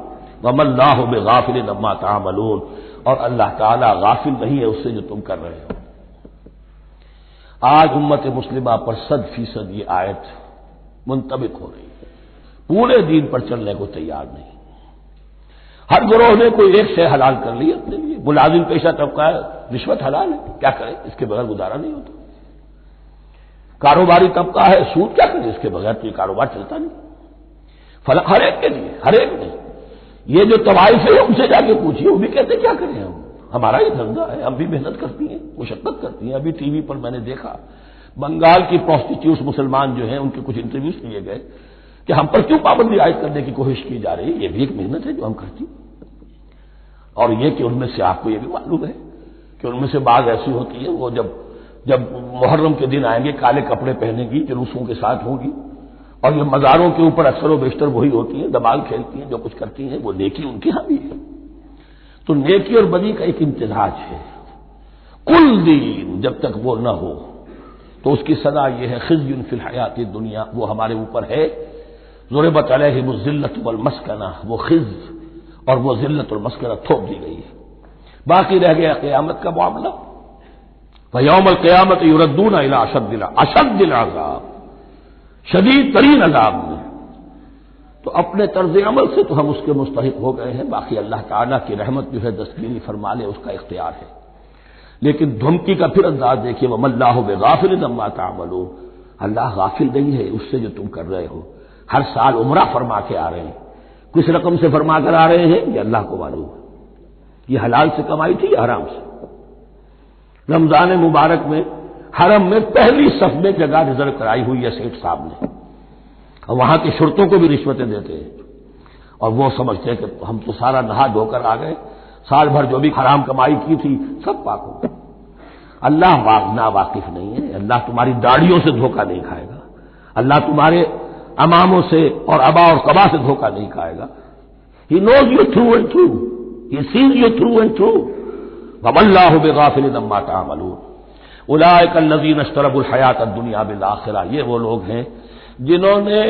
وما اللہ بغافل عما تعملون، اور اللہ تعالی غافل نہیں ہے اس سے جو تم کر رہے ہو۔ آج امت مسلمہ پر 100% یہ آیت منطبق ہو رہی ہے، پورے دین پر چلنے کو تیار نہیں، ہر گروہ نے کوئی ایک شے حلال کر لی اپنے لیے، ملازم پیشہ طبقہ ہے، رشوت حلال ہے، کیا کرے اس کے بغیر گزارا نہیں ہوتا، کاروباری طبقہ ہے، سود کیا کرے اس کے بغیر تو یہ کاروبار چلتا نہیں، ہر ایک کے لیے، ہر ایک نے، یہ جو طوائف ہے ان سے جا کے پوچھیے وہ بھی کہتے کیا کریں ہم، ہمارا ہی دھندا ہے، ہم بھی محنت کرتی ہیں، مشقت کرتی ہیں۔ ابھی ٹی وی پر میں نے دیکھا بنگال کی پروسٹیٹیوٹس مسلمان جو ہیں ان کے کچھ انٹرویوز لیے گئے کہ ہم پر کیوں پابندی عائد کرنے کی کوشش کی جا رہی ہے، یہ بھی ایک محنت ہے جو ہم کرتی ہیں، اور یہ کہ ان میں سے آپ کو یہ بھی معلوم ہے کہ ان میں سے بعض ایسی ہوتی ہیں وہ جب محرم کے دن آئیں گے کالے کپڑے پہنے گی، جلوسوں کے ساتھ ہوں گی، اور یہ مزاروں کے اوپر اکثر و بیشتر وہی ہوتی ہیں، دمال کھیلتی ہیں، جو کچھ کرتی ہیں، وہ نیکی ان کے ہاں بھی ہے۔ تو نیکی اور بدی کا ایک امتزاج ہے۔ کل دین جب تک وہ نہ ہو تو اس کی سزا یہ ہے خزي فی الحیات الدنیا، وہ ہمارے اوپر ہے۔ ضربت علیہم الذلۃ والمسکنہ، وہ خزي اور وہ ذلت المسکنہ تھوپ دی گئی ہے۔ باقی رہ گیا قیامت کا معاملہ، وَيَوْمَ الْقِيَامَةِ يُرَدُّونَ إِلَىٰ أَشَدِّ الْعَذَابِ، شدید ترین عذاب میں۔ تو اپنے طرز عمل سے تو ہم اس کے مستحق ہو گئے ہیں، باقی اللہ تعالیٰ کی رحمت جو ہے دستگیری فرما لے اس کا اختیار ہے۔ لیکن دھمکی کا پھر انداز دیکھیے، وَمَا اللَّهُ بِغَافِلٍ عَمَّا تَعْمَلُونَ، اللہ غافل نہیں ہے اس سے جو تم کر رہے ہو۔ ہر سال عمرہ فرما کے آ رہے ہیں، کس رقم سے فرما کر آ رہے ہیں یہ اللہ کو معلوم ہے، یہ حلال سے کمائی تھی یا حرام سے۔ رمضان مبارک میں حرم میں پہلی صف میں جگہ ریزرو کرائی ہوئی ہے سیٹ صاحب نے، اور وہاں کی شرطوں کو بھی رشوتیں دیتے ہیں، اور وہ سمجھتے ہیں کہ ہم تو سارا نہا دھو کر آ گئے، سال بھر جو بھی حرام کمائی کی تھی سب پاک ہو گئی۔ اللہ نا واقف نہیں ہے، اللہ تمہاری داڑھیوں سے دھوکہ نہیں کھائے گا، اللہ تمہارے اماموں سے اور ابا اور قبا سے دھوکہ نہیں کھائے گا۔ He knows you through and through. He sees you through and through. وَمَا اللَّهُ بِغَافِلٍ عَمَّا تَعْمَلُونَ أُولَٰئِكَ الَّذِينَ اشْتَرَوُا الْحَيَاةَ الدُّنْيَا بِالْآخِرَةِ، یہ وہ لوگ ہیں جنہوں نے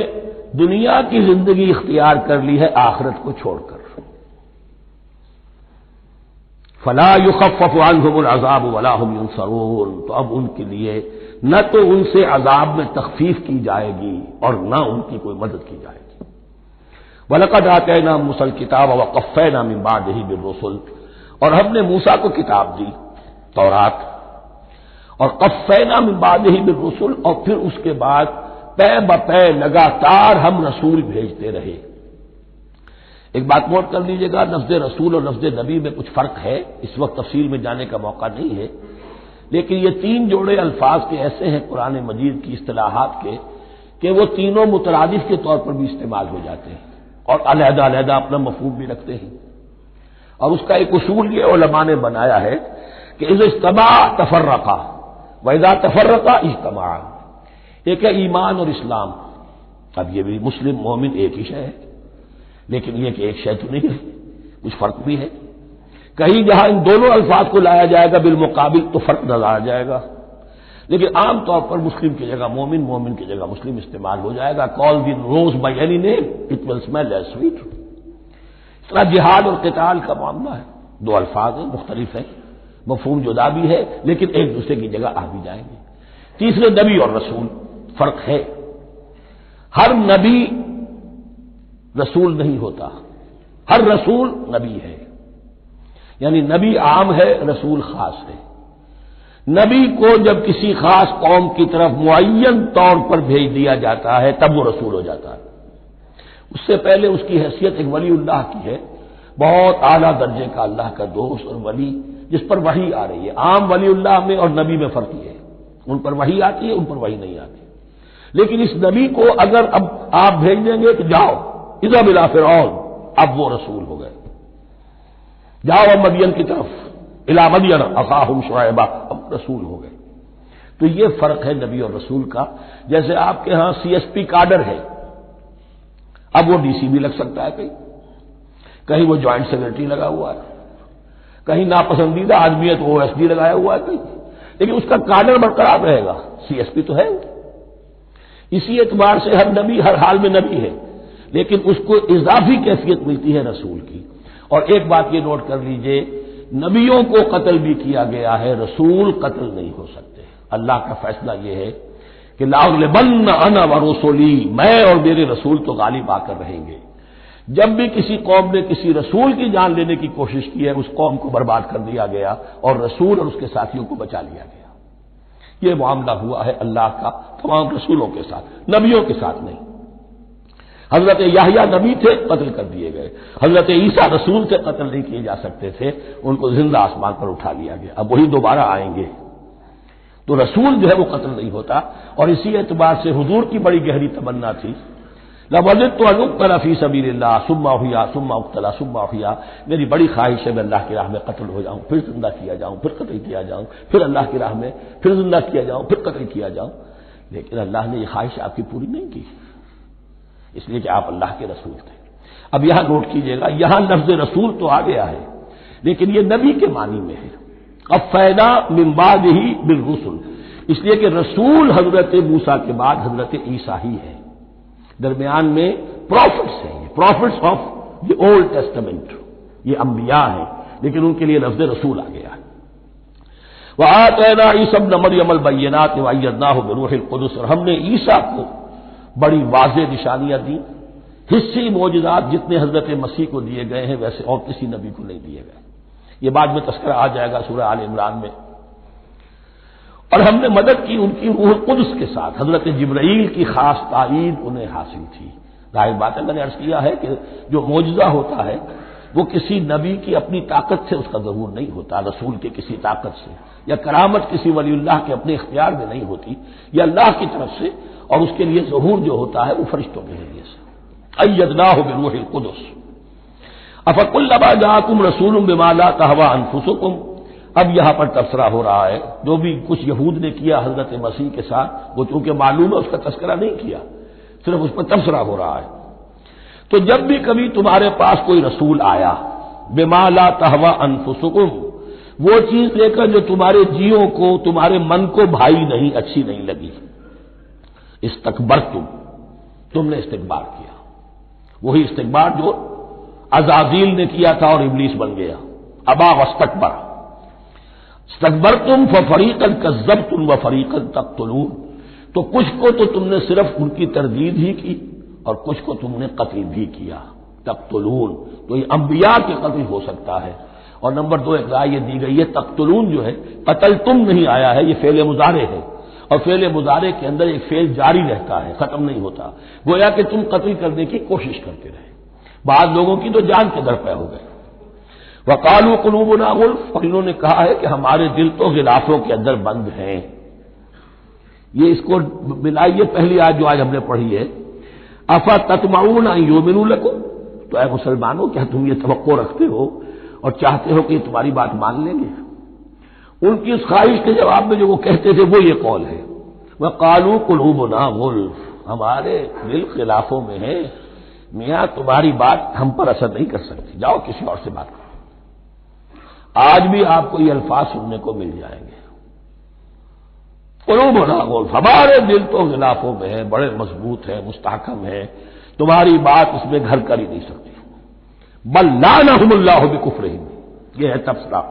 دنیا کی زندگی اختیار کر لی ہے آخرت کو چھوڑ کر۔ فَلَا يُخَفَّفُ عَنْهُمُ الْعَذَابُ وَلَا هُمْ يُنصَرُونَ، تو اب ان کے لیے نہ تو ان سے عذاب میں تخفیف کی جائے گی اور نہ ان کی کوئی مدد کی جائے گی۔ وَلَقَدْ آتَيْنَا مُوسَى الْكِتَابَ وَقَفَّيْنَا مِن بَعْدِهِ بِالرُّسُلِ، اور ہم نے موسیٰ کو کتاب دی تورات، اور قفینا من بعدہ بالرسل، اور پھر اس کے بعد پے بپے لگاتار ہم رسول بھیجتے رہے۔ ایک بات نوٹ کر لیجیے گا، لفظ رسول اور لفظ نبی میں کچھ فرق ہے، اس وقت تفصیل میں جانے کا موقع نہیں ہے، لیکن یہ تین جوڑے الفاظ کے ایسے ہیں قرآن مجید کی اصطلاحات کے کہ وہ تینوں مترادف کے طور پر بھی استعمال ہو جاتے ہیں اور علیحدہ علیحدہ اپنا مفہوم بھی رکھتے ہیں۔ اور اس کا ایک اصول یہ علماء نے بنایا ہے کہ اذا اجتمع تفرقا واذا تفرقا اجتمعا، ایک ہے ایمان اور اسلام، اب یہ بھی مسلم مومن ایک ہی شے ہے، لیکن یہ کہ ایک شے تو نہیں ہے، کچھ فرق بھی ہے۔ کہیں جہاں ان دونوں الفاظ کو لایا جائے گا بالمقابل تو فرق نظر آ جائے گا، لیکن عام طور پر مسلم کی جگہ مومن، مومن کی جگہ مسلم استعمال ہو جائے گا۔ Call the rose by any name it will smell as sweet. اس طرح جہاد اور قتال کا معاملہ ہے، دو الفاظ ہیں، مختلف ہیں، مفہوم جدا بھی ہے لیکن ایک دوسرے کی جگہ آ بھی جائیں گے۔ تیسرے نبی اور رسول، فرق ہے، ہر نبی رسول نہیں ہوتا، ہر رسول نبی ہے، یعنی نبی عام ہے، رسول خاص ہے۔ نبی کو جب کسی خاص قوم کی طرف معین طور پر بھیج دیا جاتا ہے تب وہ رسول ہو جاتا ہے، اس سے پہلے اس کی حیثیت ایک ولی اللہ کی ہے، بہت اعلیٰ درجے کا اللہ کا دوست اور ولی جس پر وحی آ رہی ہے۔ عام ولی اللہ میں اور نبی میں فرق یہ ہے، ان پر وحی آتی ہے، ان پر وحی نہیں آتی۔ لیکن اس نبی کو اگر اب آپ بھیج دیں گے کہ جاؤ اذهب الى فرعون، اب وہ رسول ہو گئے، جاؤ اب مدین کی طرف، الى مدین اخاهم شعیبا، اب رسول ہو گئے۔ تو یہ فرق ہے نبی اور رسول کا۔ جیسے آپ کے ہاں سی ایس پی کاڈر ہے، اب وہ ڈی سی بھی لگ سکتا ہے، کہیں وہ جوائنٹ سیکرٹری لگا ہوا ہے، کہیں ناپسندیدہ آدمی ہے تو او ایس ڈی لگایا ہوا ہے کہیں، لیکن اس کا کاڈر برقرار رہے گا، سی ایس پی تو ہے۔ اسی اعتبار سے ہر نبی ہر حال میں نبی ہے، لیکن اس کو اضافی کیفیت ملتی ہے رسول کی۔ اور ایک بات یہ نوٹ کر لیجئے، نبیوں کو قتل بھی کیا گیا ہے، رسول قتل نہیں ہو سکتے۔ اللہ کا فیصلہ یہ ہے کہ لَأَغْلِبَنَّ أَنَا وَرُسُلِي، میں اور میرے رسول تو غالب آ کر رہیں گے۔ جب بھی کسی قوم نے کسی رسول کی جان لینے کی کوشش کی ہے اس قوم کو برباد کر دیا گیا اور رسول اور اس کے ساتھیوں کو بچا لیا گیا۔ یہ معاملہ ہوا ہے اللہ کا تمام رسولوں کے ساتھ، نبیوں کے ساتھ نہیں۔ حضرت یحییٰ نبی تھے، قتل کر دیے گئے، حضرت عیسیٰ رسول تھے، قتل نہیں کیے جا سکتے تھے، ان کو زندہ آسمان پر اٹھا لیا گیا، اب وہی دوبارہ آئیں گے۔ تو رسول جو ہے وہ قتل نہیں ہوتا، اور اسی اعتبار سے حضور کی بڑی گہری تمنا تھی، لَوَدِدتُّ أَنْ أُقْتَلَ فِي سَبِيلِ اللَّهِ ثُمَّ أُحْيَا ثُمَّ أُقْتَلَ ثُمَّ أُحْيَا، میری بڑی خواہش ہے میں اللہ کی راہ میں قتل ہو جاؤں، پھر زندہ کیا جاؤں، پھر قتل کیا جاؤں، پھر اللہ کی راہ میں پھر زندہ کیا جاؤں، پھر قتل کیا جاؤں، لیکن اللہ نے یہ خواہش آپ کی پوری نہیں کی۔ اس لیے کہ آپ اللہ کے رسول تھے۔ اب یہاں نوٹ کیجئے گا، یہاں لفظ رسول تو آ گیا ہے لیکن یہ نبی کے معنی میں ہے۔ قفینا من بعدہ بالرسل، اس لیے کہ رسول حضرت موسیٰ کے بعد حضرت عیسیٰ ہی ہے، درمیان میں پروفٹس ہیں، یہ prophets of the old testament, یہ انبیاء ہیں لیکن ان کے لیے لفظ رسول آ گیا ہے۔ وآتینا عیسی ابن مریم البینات وایدناہ بروح القدس، اور ہم نے عیسیٰ کو بڑی واضح نشانیاں دی، حصی معجزات جتنے حضرت مسیح کو دیے گئے ہیں ویسے اور کسی نبی کو نہیں دیے گئے، یہ بعد میں تذکرہ آ جائے گا سورہ آل عمران میں۔ اور ہم نے مدد کی ان کی روح القدس کے ساتھ، حضرت جبرائیل کی خاص تائید انہیں حاصل تھی۔ ظاہر بات ہے، میں نے عرض کیا ہے کہ جو معجزہ ہوتا ہے وہ کسی نبی کی اپنی طاقت سے اس کا ظہور نہیں ہوتا، رسول کے کسی طاقت سے، یا کرامت کسی ولی اللہ کے اپنے اختیار میں نہیں ہوتی، یہ اللہ کی طرف سے، اور اس کے لیے ظہور جو ہوتا ہے وہ فرشتوں کے ذریعے سے۔ ایدناہ بروح القدس افکلما جاءکم رسول بما لا تہوی انفسکم، اب یہاں پر تبصرہ ہو رہا ہے، جو بھی کچھ یہود نے کیا حضرت مسیح کے ساتھ وہ چونکہ معلوم ہے اس کا تذکرہ نہیں کیا، صرف اس پر تبصرہ ہو رہا ہے۔ تو جب بھی کبھی تمہارے پاس کوئی رسول آیا بما لا تہوی انفسکم، وہ چیز لے کر جو تمہارے جیوں کو، تمہارے من کو بھائی نہیں، اچھی نہیں لگی، استکبرتم، تم نے استکبار کیا، وہی استکبار جو عزازیل نے کیا تھا اور ابلیس بن گیا، ابا واستکبر، استکبرتم ففریقا کذبتم وفریقا تقتلون، تو کچھ کو تو تم نے صرف ان کی تردید ہی کی اور کچھ کو تم نے قتل بھی کیا، تقتلون، تو یہ انبیاء کے قتل ہو سکتا ہے۔ اور نمبر 2 ایک رائے یہ دی گئی ہے، تقتلون جو ہے قتل تم نہیں آیا ہے، یہ فعل مضارع ہے، اور فعل مضارع کے اندر ایک فعل جاری رہتا ہے، ختم نہیں ہوتا، گویا کہ تم قتل کرنے کی کوشش کرتے رہے۔ بعض لوگوں کی تو جان کے در پہ ہو گئے۔ وقالوا قلوبنا غلف، اور انہوں نے کہا ہے کہ ہمارے دل تو غلافوں کے اندر بند ہیں۔ یہ اس کو ملائیے پہلی آیت جو آج ہم نے پڑھی ہے، افتطمعون ان یؤمنوا لکم، تو اے مسلمانوں کیا تم یہ توقع رکھتے ہو اور چاہتے ہو کہ یہ تمہاری بات مان لیں گے؟ ان کی اس خواہش کے جواب میں جو وہ کہتے تھے وہ یہ قول ہے، وقالوا قلوبنا غلف، ہمارے دل خلافوں میں ہے، میاں تمہاری بات ہم پر اثر نہیں کر سکتی، جاؤ کسی اور سے بات کرو۔ آج بھی آپ کو یہ الفاظ سننے کو مل جائیں گے، قلوبنا غلف، ہمارے دل تو غلافوں میں ہے، بڑے مضبوط ہیں، مستحکم ہیں، تمہاری بات اس میں گھر کر ہی نہیں سکتی۔ بل لعنہم اللہ بکفرہم، یہ ہے تبصرہ،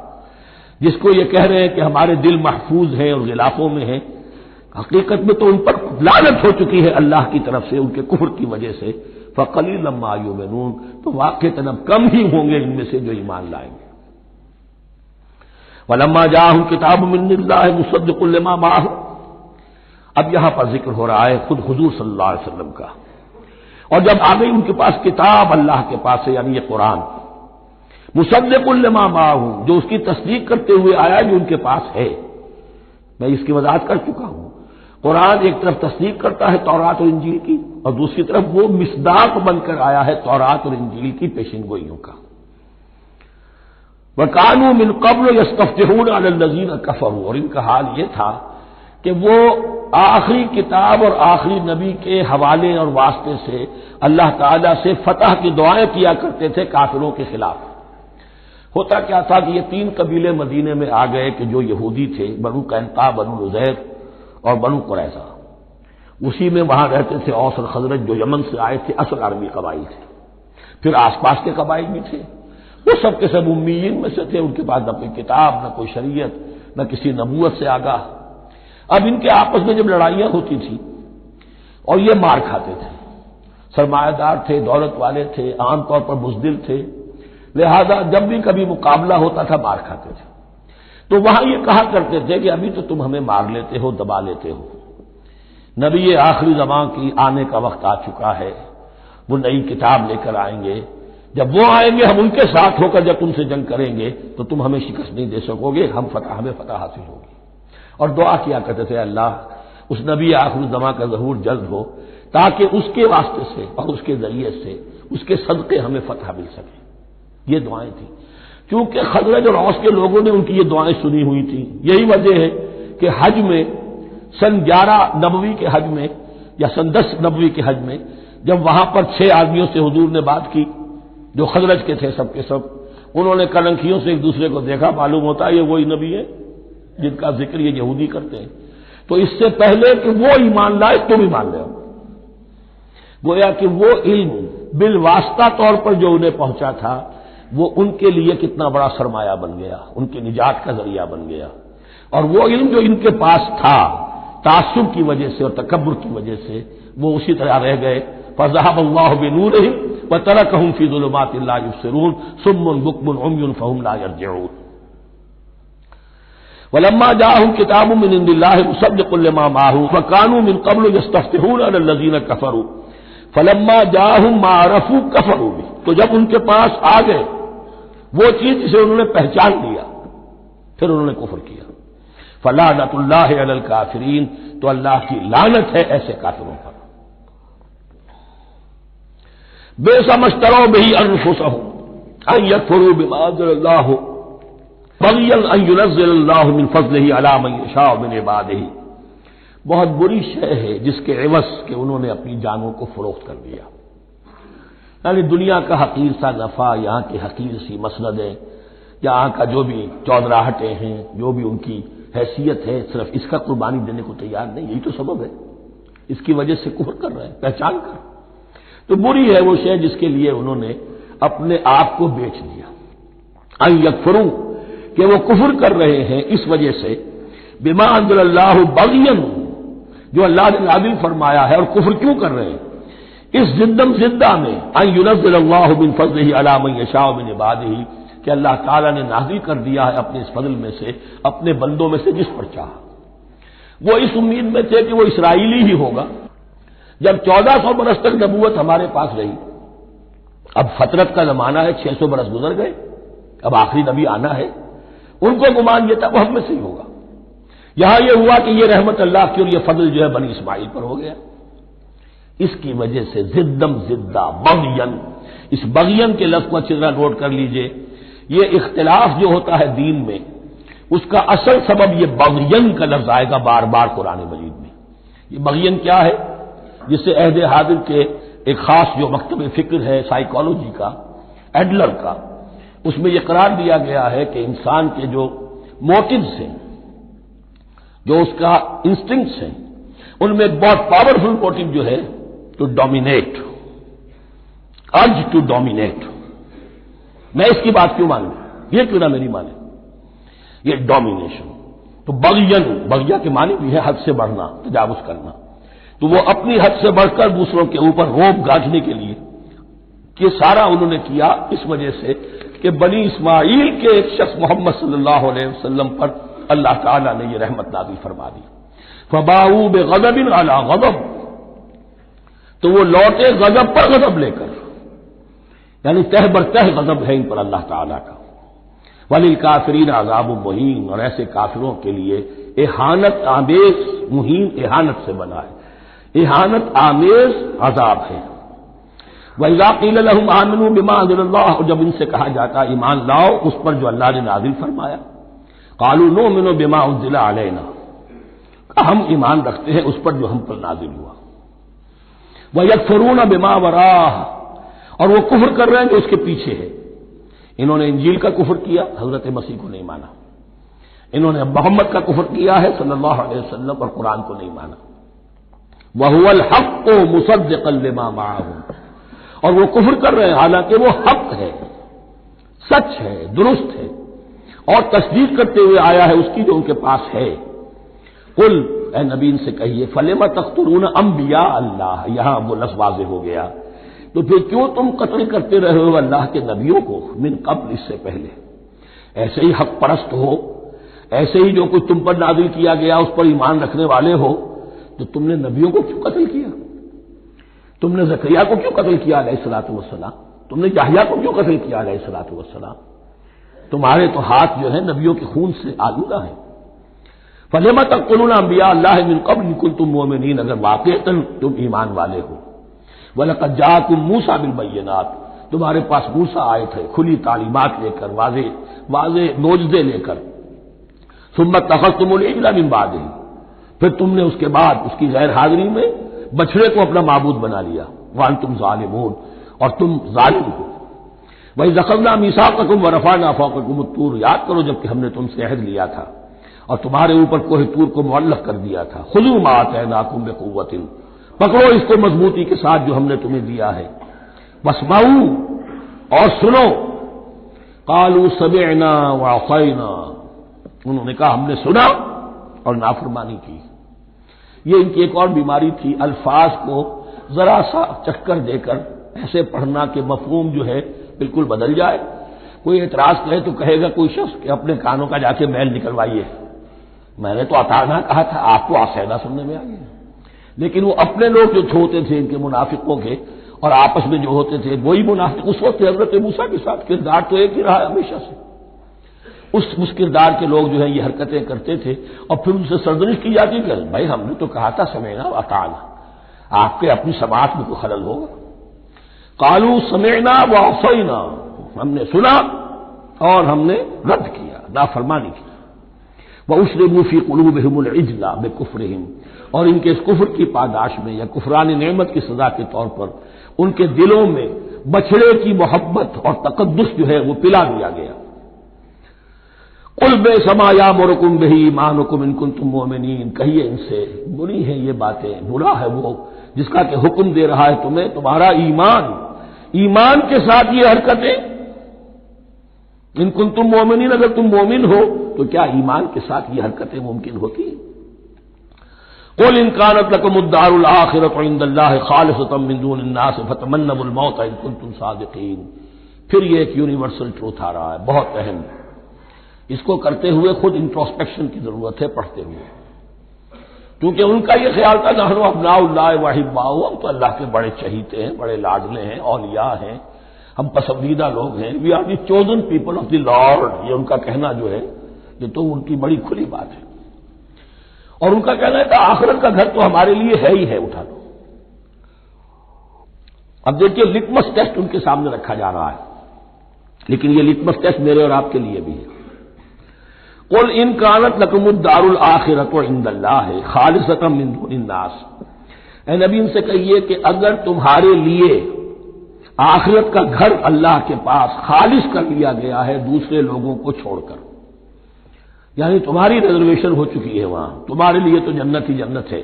جس کو یہ کہہ رہے ہیں کہ ہمارے دل محفوظ ہیں اور غلافوں میں ہیں، حقیقت میں تو ان پر لعنت ہو چکی ہے اللہ کی طرف سے ان کے کفر کی وجہ سے۔ فقلیلا ما یؤمنون، تو واقعتاً اب کم ہی ہوں گے ان میں سے جو ایمان لائیں گے۔ ولما جاءہم کتاب من اللہ مصدق لما معہم، اب یہاں پر ذکر ہو رہا ہے خود حضور صلی اللہ علیہ وسلم کا، اور جب آ گئی ان کے پاس کتاب اللہ کے پاس سے، یعنی یہ قرآن، مصدق لما معہم، جو اس کی تصدیق کرتے ہوئے آیا جو ان کے پاس ہے، میں اس کی وضاحت کر چکا ہوں۔ قرآن ایک طرف تصدیق کرتا ہے تورات اور انجیل کی، اور دوسری طرف وہ مصداق بن کر آیا ہے تورات اور انجیل کی پیشن گوئیوں کا۔ وَكَانُوا مِن قَبْلُ يَسْتَفْتِحُونَ عَلَى الَّذِينَ كَفَرُوا، اور ان کا حال یہ تھا کہ وہ آخری کتاب اور آخری نبی کے حوالے اور واسطے سے اللہ تعالیٰ سے فتح کی دعائیں کیا کرتے تھے کافروں کے خلاف۔ ہوتا کیا تھا کہ یہ 3 قبیلے مدینے میں آ گئے کہ جو یہودی تھے، بنو قینقاع، بنو نضیر اور بنو قریظہ، اسی میں وہاں رہتے تھے اوس اور خزرج جو یمن سے آئے تھے، اصل عربی قبائل تھے، پھر آس پاس کے قبائل بھی تھے، وہ سب کے سب امیین میں سے تھے، ان کے پاس نہ کوئی کتاب، نہ کوئی شریعت، نہ کسی نبوت سے آگاہ۔ اب ان کے آپس میں جب لڑائیاں ہوتی تھیں اور یہ مار کھاتے تھے، سرمایہ دار تھے، دولت والے تھے، عام طور پر بزدل تھے، لہذا جب بھی کبھی مقابلہ ہوتا تھا مار کھاتے تھے، تو وہاں یہ کہا کرتے تھے کہ ابھی تو تم ہمیں مار لیتے ہو، دبا لیتے ہو، نبی آخری زمان کی آنے کا وقت آ چکا ہے، وہ نئی کتاب لے کر آئیں گے، جب وہ آئیں گے ہم ان کے ساتھ ہو کر جب تم سے جنگ کریں گے تو تم ہمیں شکست نہیں دے سکو گے، ہمیں فتح حاصل ہوگی۔ اور دعا کیا کرتے تھے اللہ اس نبی آخری زمان کا ظہور جلد ہو تاکہ اس کے واسطے سے اور اس کے ذریعے سے اس کے صدقے ہمیں فتح مل سکے، یہ دعائیں تھیں۔ چونکہ خزرج اور اوس کے لوگوں نے ان کی یہ دعائیں سنی ہوئی تھیں، یہی وجہ ہے کہ حج میں سن 11 نبوی کے حج میں یا سن 10 نبوی کے حج میں جب وہاں پر 6 آدمیوں سے حضور نے بات کی جو خزرج کے تھے سب کے سب، انہوں نے کلنکھیوں سے ایک دوسرے کو دیکھا، معلوم ہوتا ہے یہ وہی نبی ہے جن کا ذکر یہ یہودی کرتے ہیں، تو اس سے پہلے کہ وہ ایمان لائے تم ایمان لے آؤ۔ گویا کہ وہ علم بالواسطہ طور پر جو انہیں پہنچا تھا وہ ان کے لیے کتنا بڑا سرمایہ بن گیا، ان کے نجات کا ذریعہ بن گیا، اور وہ علم جو ان کے پاس تھا تعصب کی وجہ سے اور تکبر کی وجہ سے وہ اسی طرح رہ گئے۔ فذهب الله بنورهم وتركهم في ظلمات لا يبصرون صم بكم عمي فهم لا يرجعون۔ ولما جاءهم كتاب من عند الله مصدق لما معهم فكانوا من قبل يستفتحون على الذين كفروا فلما جاءهم ما عرفوا كفروا به، تو جب ان کے پاس آ گئے وہ چیز جسے انہوں نے پہچان لیا پھر انہوں نے کفر کیا۔ فلعنۃ اللہ علی الکافرین، تو اللہ کی لعنت ہے ایسے کافروں پر۔ بئس ما اشتروا به انفسهم ان يكفروا بما انزل الله بغيا ان ينزل الله من فضله على من يشاء من عباده، بہت بری شے ہے جس کے عوض کہ انہوں نے اپنی جانوں کو فروخت کر دیا، یعنی دنیا کا حقیر سا نفع، یہاں کی حقیر سی مسندیں، یہاں کا جو بھی چودراہٹیں ہیں، جو بھی ان کی حیثیت ہے، صرف اس کا قربانی دینے کو تیار نہیں، یہی تو سبب ہے، اس کی وجہ سے کفر کر رہے ہیں پہچان کر۔ تو بری ہے وہ شے جس کے لیے انہوں نے اپنے آپ کو بیچ دیا۔ ان یکفروا، کہ وہ کفر کر رہے ہیں اس وجہ سے بما انزل اللہ بغیا، جو اللہ نے نازل فرمایا ہے، اور کفر کیوں کر رہے ہیں اس زدہ میں ان ينزل اللہ من فضلہ علی من یشاء من عبادہ، کہ اللہ تعالیٰ نے نازل کر دیا ہے اپنے اس فضل میں سے اپنے بندوں میں سے جس پر چاہا۔ وہ اس امید میں تھے کہ وہ اسرائیلی ہی ہوگا۔ جب 1400 برس تک نبوت ہمارے پاس رہی، اب فترت کا زمانہ ہے، 600 برس گزر گئے، اب آخری نبی آنا ہے، ان کو گمان یہ تھا وہ ہم میں سے ہی ہوگا۔ یہاں یہ ہوا کہ یہ رحمت اللہ کی اور یہ فضل جو ہے بنی اسماعیل پر ہو گیا۔ اس کی وجہ سے زدہ بغین، اس بغین کے لفظ کو اچھی طرح نوٹ کر لیجئے، یہ اختلاف جو ہوتا ہے دین میں اس کا اصل سبب یہ بغین کا لفظ آئے گا بار بار قرآن مجید میں۔ یہ بغین کیا ہے؟ جس سے عہد حاضر کے ایک خاص جو مکتب فکر ہے سائیکالوجی کا، ایڈلر کا، اس میں یہ قرار دیا گیا ہے کہ انسان کے جو موٹیوز ہیں، جو اس کا انسٹنکٹس ہیں، ان میں ایک بہت پاورفل موٹیو جو ہے to dominate, urge to dominate. میں اس کی بات کیوں مانوں، یہ کیوں نہ میری مانے، یہ ڈومینیشن۔ تو بغیا کے معنی بھی ہے حد سے بڑھنا، تجاوز کرنا، تو وہ اپنی حد سے بڑھ کر دوسروں کے اوپر روب گاٹھنے کے لیے یہ سارا انہوں نے کیا اس وجہ سے کہ بنی اسماعیل کے ایک شخص محمد صلی اللہ علیہ وسلم پر اللہ تعالیٰ نے یہ رحمت نازل فرما دی۔ فباؤوا بغضب علی غضب، تو وہ لوٹے غضب پر غضب لے کر، یعنی تہ بر تہ غضب ہے ان پر اللہ تعالیٰ کا۔ وللکافرین عذاب مہین، اور ایسے کافروں کے لیے اہانت آمیز، مہین اہانت سے بنا ہے، اہانت آمیز عذاب ہے۔ وَإِذَا قِيلَ لَهُمْ آمِنُوا بِمَا أَنزَلَ اللَّهُ، اور جب ان سے کہا جاتا ایمان لاؤ اس پر جو اللہ نے نازل فرمایا، قَالُوا نُؤْمِنُ بِمَا أُنزِلَ عَلَيْنَا، ہم ایمان رکھتے ہیں اس پر جو ہم پر نازل ہوا۔ وَيَكْفُرُونَ بِمَا وَرَاءَهُ، اور وہ کفر کر رہے ہیں جو اس کے پیچھے ہے۔ انہوں نے انجیل کا کفر کیا، حضرت مسیح کو نہیں مانا، انہوں نے محمد کا کفر کیا ہے صلی اللہ علیہ وسلم، اور قرآن کو نہیں مانا۔ وَهُوَ الْحَقُّ مُصَدِّقًا لِمَا مَعَهُمْ، اور وہ کفر کر رہے ہیں حالانکہ وہ حق ہے، سچ ہے، درست ہے، اور تصدیق کرتے ہوئے آیا ہے اس کی جو ان کے پاس ہے۔ قل، اے نبی ان سے کہیے، فَلِمَ تَقْتُلُونَ أَنبِيَاءَ اللَّهِ، یہاں وہ لفظ واضح ہو گیا، تو پھر کیوں تم قتل کرتے رہے ہو اللہ کے نبیوں کو، من قبل، اس سے پہلے، ایسے ہی حق پرست ہو، ایسے ہی جو کچھ تم پر نازل کیا گیا اس پر ایمان رکھنے والے ہو، تو تم نے نبیوں کو کیوں قتل کیا؟ تم نے زکریا کو کیوں قتل کیا علیہ الصلوۃ والسلام؟ تم نے یحییٰ کو کیوں قتل کیا علیہ الصلوۃ والسلام؟ تمہارے تو ہاتھ جو ہے نبیوں کے خون سے آلودہ ہیں۔ فَلِمَ تَقْتُلُونَ أَنبِيَاءَ اللَّهِ مِن قَبْلِ إِن كُنتُم مُّؤْمِنِينَ، اگر واقعتاً تم ایمان والے ہو۔ وَلَقَدْ جَاءَكُم مُوسَىٰ بِالْبَيِّنَاتِ، تمہارے پاس موسیٰ آئے تھے کھلی تعلیمات لے کر، واضح معجزے لے کر۔ ثُمَّ اتَّخَذْتُمُ الْعِجْلَ مِن بَعْدِهِ، پھر تم نے اس کے بعد اس کی غیر حاضری میں بچھڑے کو اپنا معبود بنا لیا، وانتم ظالمون، اور تم ظالم ہو۔ وَإِذْ أَخَذْنَا مِيثَاقَكُمْ وَرَفَعْنَا فَوْقَكُمُ الطُّورَ، یاد کرو جب کہ ہم نے تم سے عہد لیا تھا اور تمہارے اوپر کوہ طور کو معلق کر دیا تھا، خُذُوا مَا آتَيْنَاكُمْ بِقُوَّةٍ، پکڑو اس کو مضبوطی کے ساتھ جو ہم نے تمہیں دیا ہے، وَاسْمَعُوا، اور سنو، قَالُوا سَمِعْنَا وَعَصَيْنَا، انہوں نے کہا ہم نے سنا اور نافرمانی کی۔ یہ ان کی ایک اور بیماری تھی، الفاظ کو ذرا سا چکر دے کر ایسے پڑھنا کہ مفہوم جو ہے بالکل بدل جائے۔ کوئی اعتراض کرے تو کہے گا کوئی شخص کہ اپنے کانوں کا جا کے میل نکلوائیے، میں نے تو اطعنا کہا تھا، آپ کو آسینا سننے میں آئی ہے۔ لیکن وہ اپنے لوگ جو ہوتے تھے ان کے منافقوں کے، اور آپس میں جو ہوتے تھے وہی منافق اس وقت حضرت موسیٰ کے ساتھ کردار تو ایک ہی رہا ہے ہمیشہ سے، اس کردار کے لوگ جو ہیں یہ حرکتیں کرتے تھے، اور پھر ان سے سرزنش کی جاتی کہ بھائی ہم نے تو کہا تھا سمعنا واطعنا، آپ کے اپنی سماعت میں کوئی خلل ہوگا۔ قالوا سمعنا وعصینا، ہم نے سنا اور ہم نے رد کیا، نافرمانی کی۔ وَأُشْرِبُوا فِي قُلُوبِهِمُ الْعِجْلَ بِكُفْرِهِمْ، اور ان کے اس کفر کی پاداش میں یا کفران نعمت کی سزا کے طور پر ان کے دلوں میں بچھڑے کی محبت اور تقدس جو ہے وہ پلا دیا گیا۔ قُلْ بِئْسَ مَا يَأْمُرُكُمْ بِهِ إِيمَانُكُمْ إِن كُنتُم مُّؤْمِنِينَ، کہیے ان سے بری ہیں یہ باتیں، برا ہے وہ جس کا کہ حکم دے رہا ہے تمہیں تمہارا ایمان کے ساتھ یہ حرکتیں، ان کنتم مومنین، اگر تم مومن ہو تو کیا ایمان کے ساتھ یہ حرکتیں ممکن ہوتی ہیں؟ قُلْ إِن كَانَتْ لَكُمُ الدَّارُ الْآخِرَةُ عِندَ اللَّهِ خَالِصَةً مِّن دُونِ النَّاسِ فَتَمَنَّوُا الْمَوْتَ إِن كُنتُمْ صَادِقِينَ۔ پھر یہ ایک یونیورسل ٹروتھ آ رہا ہے، بہت اہم، اس کو کرتے ہوئے خود انٹروسپیکشن کی ضرورت ہے پڑھتے ہوئے، کیونکہ ان کا یہ خیال تھا نحن ابناء اللہ وحباؤہ، ہم تو اللہ کے بڑے چہیتے ہیں، بڑے لاڈلے ہیں، اولیاء ہیں، ہم پسندیدہ لوگ ہیں، we are the chosen people of the lord, یہ ان کا کہنا جو ہے یہ تو ان کی بڑی کھلی بات ہے۔ اور ان کا کہنا ہے کہ آخرت کا گھر تو ہمارے لیے ہے ہی ہے، اٹھا لو۔ اب دیکھیے لٹمس ٹیسٹ ان کے سامنے رکھا جا رہا ہے، لیکن یہ لٹمس ٹیسٹ میرے اور آپ کے لیے بھی ہے۔ قُلْ إِن كَانَتْ لَكُمُ الدَّارُ الْآخِرَةُ عِندَ اللَّهِ خَالِصَةً مِّن دُونِ النَّاسِ، اے نبی ان سے کہیے کہ اگر تمہارے لیے آخرت کا گھر اللہ کے پاس خالص کر لیا گیا ہے دوسرے لوگوں کو چھوڑ کر، یعنی تمہاری ریزرویشن ہو چکی ہے وہاں، تمہارے لیے تو جنت ہی جنت ہے،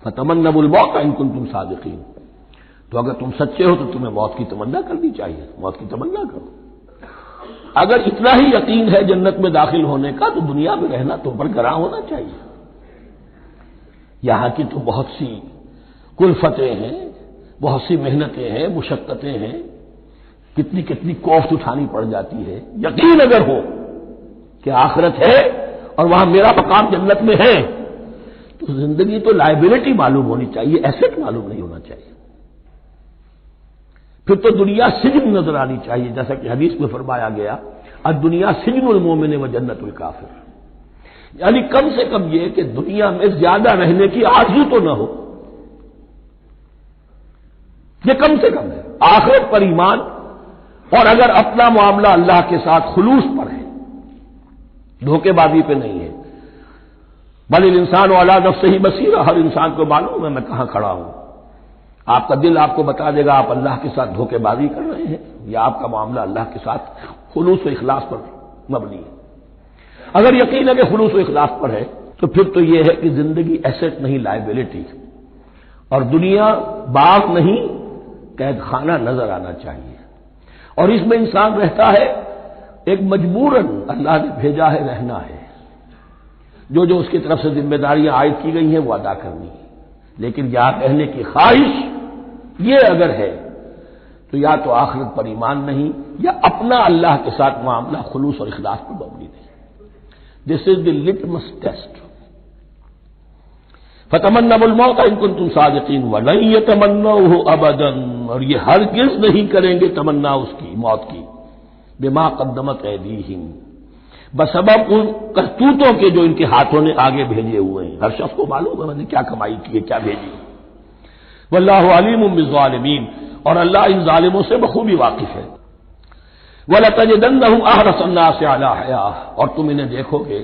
فَتَمَنَّوُا الْمَوْتَ إِن كُنتُمْ صَادِقِينَ، تو اگر تم سچے ہو تو تمہیں موت کی تمنا کرنی چاہیے، موت کی تمنا کرو۔ اگر اتنا ہی یقین ہے جنت میں داخل ہونے کا تو دنیا میں رہنا تم پر گراں ہونا چاہیے۔ یہاں کی تو بہت سی کلفتیں ہیں، بہت سی محنتیں ہیں، مشقتیں ہیں، کتنی کتنی کوفت اٹھانی پڑ جاتی ہے۔ یقین اگر ہو کہ آخرت ہے اور وہاں میرا مقام جنت میں ہے تو زندگی تو لائبلٹی معلوم ہونی چاہیے، ایسٹ معلوم نہیں ہونا چاہیے۔ پھر تو دنیا سجن نظر آنی چاہیے، جیسا کہ حدیث میں فرمایا گیا الدنیا سجن المومن و جنت الکافر، یعنی کم سے کم یہ کہ دنیا میں زیادہ رہنے کی آرزو تو نہ ہو، یہ کم سے کم ہے۔ آخرت پر ایمان، اور اگر اپنا معاملہ اللہ کے ساتھ خلوص پر ہے، دھوکے بازی پہ نہیں ہے، بل الانسان علی نفسہ بصیرہ، ہر انسان کو معلوم ہے میں کہاں کھڑا ہوں۔ آپ کا دل آپ کو بتا دے گا آپ اللہ کے ساتھ دھوکے بازی کر رہے ہیں یا آپ کا معاملہ اللہ کے ساتھ خلوص و اخلاص پر مبنی ہے۔ اگر یقین ہے کہ خلوص و اخلاص پر ہے تو پھر تو یہ ہے کہ زندگی ایسٹ نہیں لائبلٹی، اور دنیا باغ نہیں قید خانہ نظر آنا چاہیے، اور اس میں انسان رہتا ہے ایک مجبوراً اللہ نے بھیجا ہے رہنا ہے، جو اس کی طرف سے ذمہ داریاں عائد کی گئی ہیں وہ ادا کرنی ہے، لیکن یہاں رہنے کی خواہش یہ اگر ہے تو یا تو آخرت پر ایمان نہیں یا اپنا اللہ کے ساتھ معاملہ خلوص اور اخلاص پر مبنی نہیں۔ دس از دی لٹمس ٹیسٹ۔ فَتَمَنَّوُا الْمَوْتَ إِن كُنتُمْ صَادِقِينَ وَلَن يَتَمَنَّوْهُ أَبَدًا، اور یہ ہرگز نہیں کریں گے تمنا اس کی موت کی، بِمَا قَدَّمَتْ أَيْدِيهِمْ، بسبب ان کرتوتوں کے جو ان کے ہاتھوں نے آگے بھیجے ہوئے ہیں۔ ہر شخص کو معلوم ہے میں نے کیا کمائی کی ہے، کیا بھیجی ہے۔ واللہ علیم بالظالمین، اور اللہ ان ظالموں سے بخوبی واقف ہے۔ وَلَتَجِدَنَّهُمْ أَحْرَصَ النَّاسِ عَلَىٰ حَيَاةٍ، اور تم انہیں دیکھو گے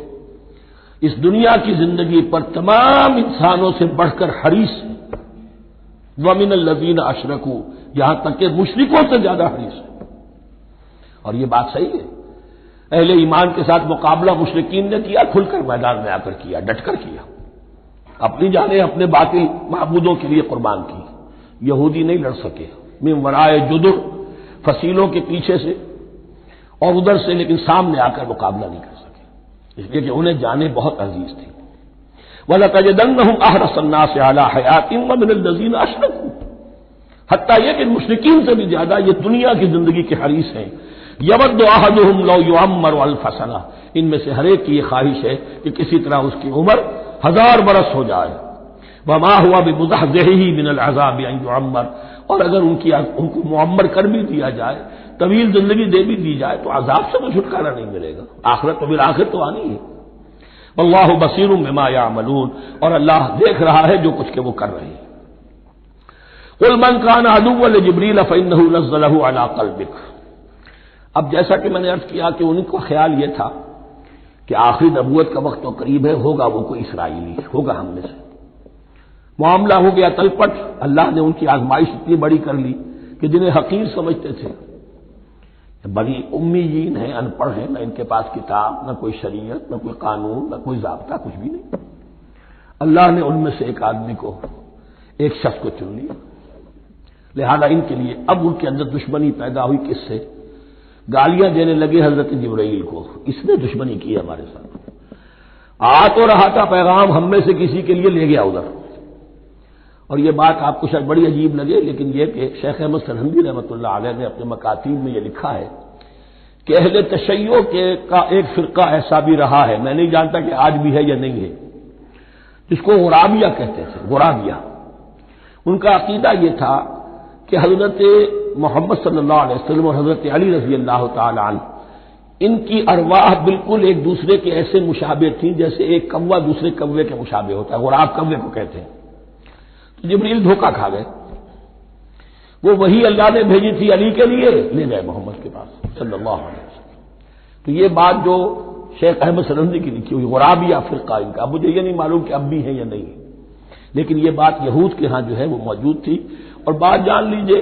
اس دنیا کی زندگی پر تمام انسانوں سے بڑھ کر حریص، وَمِنَ الَّذِينَ أَشْرَكُوا، یہاں تک کہ مشرکوں سے زیادہ حریص ہے۔ اور یہ بات صحیح ہے، اہل ایمان کے ساتھ مقابلہ مشرکین نے کیا، کھل کر میدان میں آ کر کیا، ڈٹ کر کیا، اپنی جانیں اپنے باطل معبودوں کے لیے قربان کی۔ یہودی نہیں لڑ سکے، من ورائے جدر، فصیلوں کے پیچھے سے اور ادھر سے، لیکن سامنے آ کر مقابلہ نہیں کر سکے، اس لیے کہ انہیں جانیں بہت عزیز تھی۔ وَلَتَجِدَنَّهُمْ أَحْرَصَ النَّاسِ عَلَىٰ حَيَاةٍ وَمِنَ الَّذِينَ أَشْرَكُوا، حتیٰ یہ کہ مشرکین سے بھی زیادہ یہ دنیا کی زندگی کے حریص ہیں۔ یود احدہم لو یعمر الف سنہ، ان میں سے ہر ایک کی یہ خواہش ہے کہ کسی طرح اس کی عمر 1000 برس ہو جائے۔ وما ہوا بمزحزحہ من العذاب ان یعمر، اور اگر ان کو معمر کر بھی دیا جائے، طویل زندگی دے بھی دی جائے، تو عذاب سے تو چھٹکارا نہیں ملے گا، آخرت تو بالآخر تو آنی ہے۔ واللہ بصیر بما یعملون، اور اللہ دیکھ رہا ہے جو کچھ کہ وہ کر رہے ہیں۔ قل من کان عدوا لجبریل فانہ نزلہ علی قلبک، اب جیسا کہ میں نے عرض کیا کہ ان کا خیال یہ تھا کہ آخری نبوت کا وقت تو قریب ہے، ہوگا وہ کوئی اسرائیلی، ہوگا ہم میں سے۔ معاملہ ہو گیا تلپٹ، اللہ نے ان کی آزمائش اتنی بڑی کر لی کہ جنہیں حقیر سمجھتے تھے، بڑی امیین ہیں، ان پڑھ ہیں، نہ ان کے پاس کتاب، نہ کوئی شریعت، نہ کوئی قانون، نہ کوئی ضابطہ، کچھ بھی نہیں۔ اللہ نے ان میں سے ایک آدمی کو، ایک شخص کو چن لیا، لہذا ان کے لیے اب ان کے اندر دشمنی پیدا ہوئی۔ کس سے؟ گالیاں دینے لگے حضرت جبرائیل کو، اس نے دشمنی کی ہمارے ساتھ، آ تو رہا تھا پیغام ہم میں سے کسی کے لیے، لے گیا ادھر۔ اور یہ بات آپ کو شاید بڑی عجیب لگے، لیکن یہ کہ شیخ احمد سرہندی رحمۃ اللہ علیہ نے اپنے مکاتیب میں یہ لکھا ہے کہ اہل تشیع کا ایک فرقہ ایسا بھی رہا ہے، میں نہیں جانتا کہ آج بھی ہے یا نہیں ہے، جس کو غرابیہ کہتے تھے، غرابیہ۔ ان کا عقیدہ یہ تھا کہ حضرت محمد صلی اللہ علیہ وسلم اور حضرت علی رضی اللہ تعالی عنہ، ان کی ارواح بالکل ایک دوسرے کے ایسے مشابہ تھیں جیسے ایک کوا دوسرے کوے کے مشابہ ہوتا ہے، غراب کوے کو کہتے ہیں۔ تو جبریل دھوکہ کھا گئے، وہ وہی اللہ نے بھیجی تھی علی کے لیے، لے گئے محمد کے پاس صلی اللہ علیہ وسلم۔ تو یہ بات جو شیخ احمد سرہندی کی لکھی ہوئی غرابیہ فرقہ ان کا، مجھے یہ نہیں معلوم کہ اب بھی ہے یا نہیں، لیکن یہ بات یہود کے ہاں جو ہے وہ موجود تھی۔ اور بات جان لیجئے،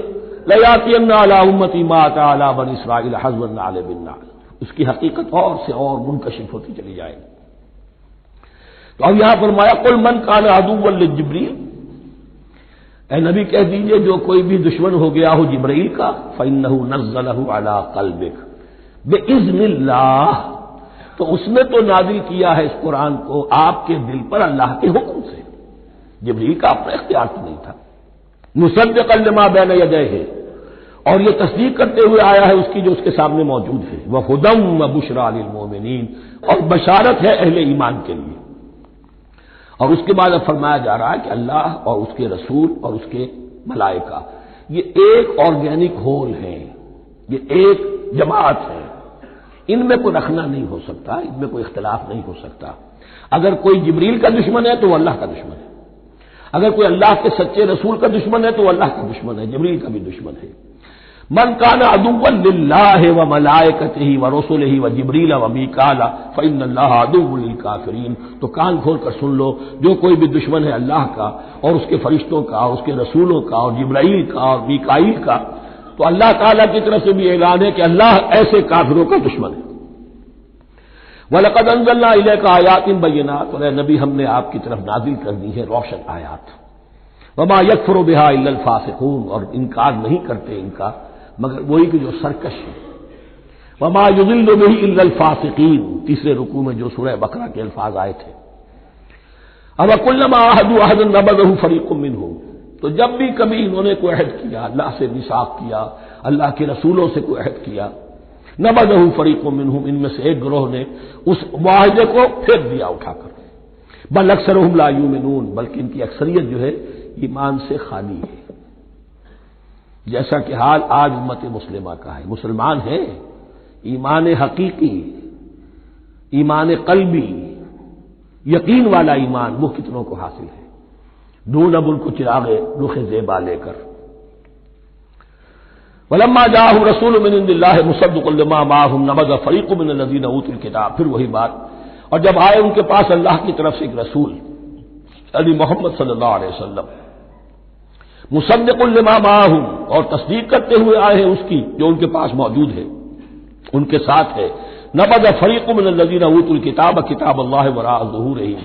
لَيَأْتِيَنَّ عَلَىٰ أُمَّتِي مَا أَتَىٰ عَلَىٰ بَنِي إِسْرَائِيلَ حَزْوَ النَّعْلِ بِالنَّعْلِ، اس کی حقیقت اور سے اور منکشف ہوتی چلی جائے گی۔ تو اب یہاں فرمایا قُلْ مَنْ كَانَ عَدُوًّا لِجِبْرِيلَ، اے نبی کہہ دیجئے جو کوئی بھی دشمن ہو گیا ہو جبرائیل کا، فَإِنَّهُ نَزَّلَهُ عَلَىٰ قَلْبِكَ بِإِذْنِ اللَّهِ، تو اس نے تو نازل کیا ہے اس قرآن کو آپ کے دل پر اللہ کے حکم سے، جبرائیل کا اپنا اختیار تو نہیں تھا۔ مصدقا لما بین یدیہ، اور یہ تصدیق کرتے ہوئے آیا ہے اس کی جو اس کے سامنے موجود ہے، وہدی وبشریٰ للمؤمنین، اور بشارت ہے اہل ایمان کے لیے۔ اور اس کے بعد اب فرمایا جا رہا ہے کہ اللہ اور اس کے رسول اور اس کے ملائکہ یہ ایک آرگینک ہول ہیں، یہ ایک جماعت ہے، ان میں کوئی رکھنا نہیں ہو سکتا، ان میں کوئی اختلاف نہیں ہو سکتا۔ اگر کوئی جبریل کا دشمن ہے تو وہ اللہ کا دشمن ہے، اگر کوئی اللہ کے سچے رسول کا دشمن ہے تو وہ اللہ کا دشمن ہے، جبریل کا بھی دشمن ہے۔ من کان عدوا للہ وملائکتہ ورسلہ وجبریل ومیکال فإن اللہ عدو للکافرین، تو کان کھول کر سن لو، جو کوئی بھی دشمن ہے اللہ کا اور اس کے فرشتوں کا اور اس کے رسولوں کا اور جبرائیل کا اور میکائیل کا، تو اللہ تعالیٰ کی طرف سے بھی اعلان ہے کہ اللہ ایسے کافروں کا دشمن ہے۔ وَلَقَدْ أَنزَلْنَا إِلَيْكَ آيَاتٍ بَيِّنَاتٍ، اور اے نبی ہم نے آپ کی طرف نازل کر دی ہے روشن آیات۔ وَمَا يَكْفُرُ بِهَا إِلَّا الْفَاسِقُونَ، اور انکار نہیں کرتے ان کا مگر وہی کہ جو سرکش ہے۔ وَمَا يُضِلُّ بِهِ إِلَّا الْفَاسِقِينَ، تیسرے رکوع میں جو سورہ بقرہ کے الفاظ آئے تھے۔ أَوَكُلَّمَا عَاهَدُوا عَهْدًا نَبَذَهُ فَرِيقٌ مِّنْهُمْ، تو جب بھی کبھی انہوں نے کوئی عہد کیا، اللہ سے میثاق کیا، اللہ کے رسولوں سے کوئی عہد کیا، نبذہ فریق منہم، ان میں سے ایک گروہ نے اس معاہدے کو پھینک دیا اٹھا کر۔ بل اکثرہم لا یؤمنون، بلکہ ان کی اکثریت جو ہے ایمان سے خالی ہے، جیسا کہ حال آج امت مسلمہ کا ہے۔ مسلمان ہیں، ایمان حقیقی، ایمان قلبی، یقین والا ایمان وہ کتنوں کو حاصل ہے۔ ڈھونڈ اب ان کو چراغ رخ زیبا لے کر۔ وَلَمَّا جَاءَهُمْ رَسُولٌ مِّنْ عِندِ اللَّهِ مُصَدِّقٌ لِّمَا مَعَهُمْ نَبَذَ فَرِيقٌ مِّنَ الَّذِينَ أُوتُوا الْكِتَابَ، پھر وہی بات، اور جب آئے ان کے پاس اللہ کی طرف سے ایک رسول یعنی محمد صلی اللہ علیہ وسلم، مصدق لما معہم، اور تصدیق کرتے ہوئے آئے ہیں اس کی جو ان کے پاس موجود ہے، ان کے ساتھ ہے۔ نبذ فریق من الذین اوتوا الکتاب کتاب اللہ وراء ظہورہم،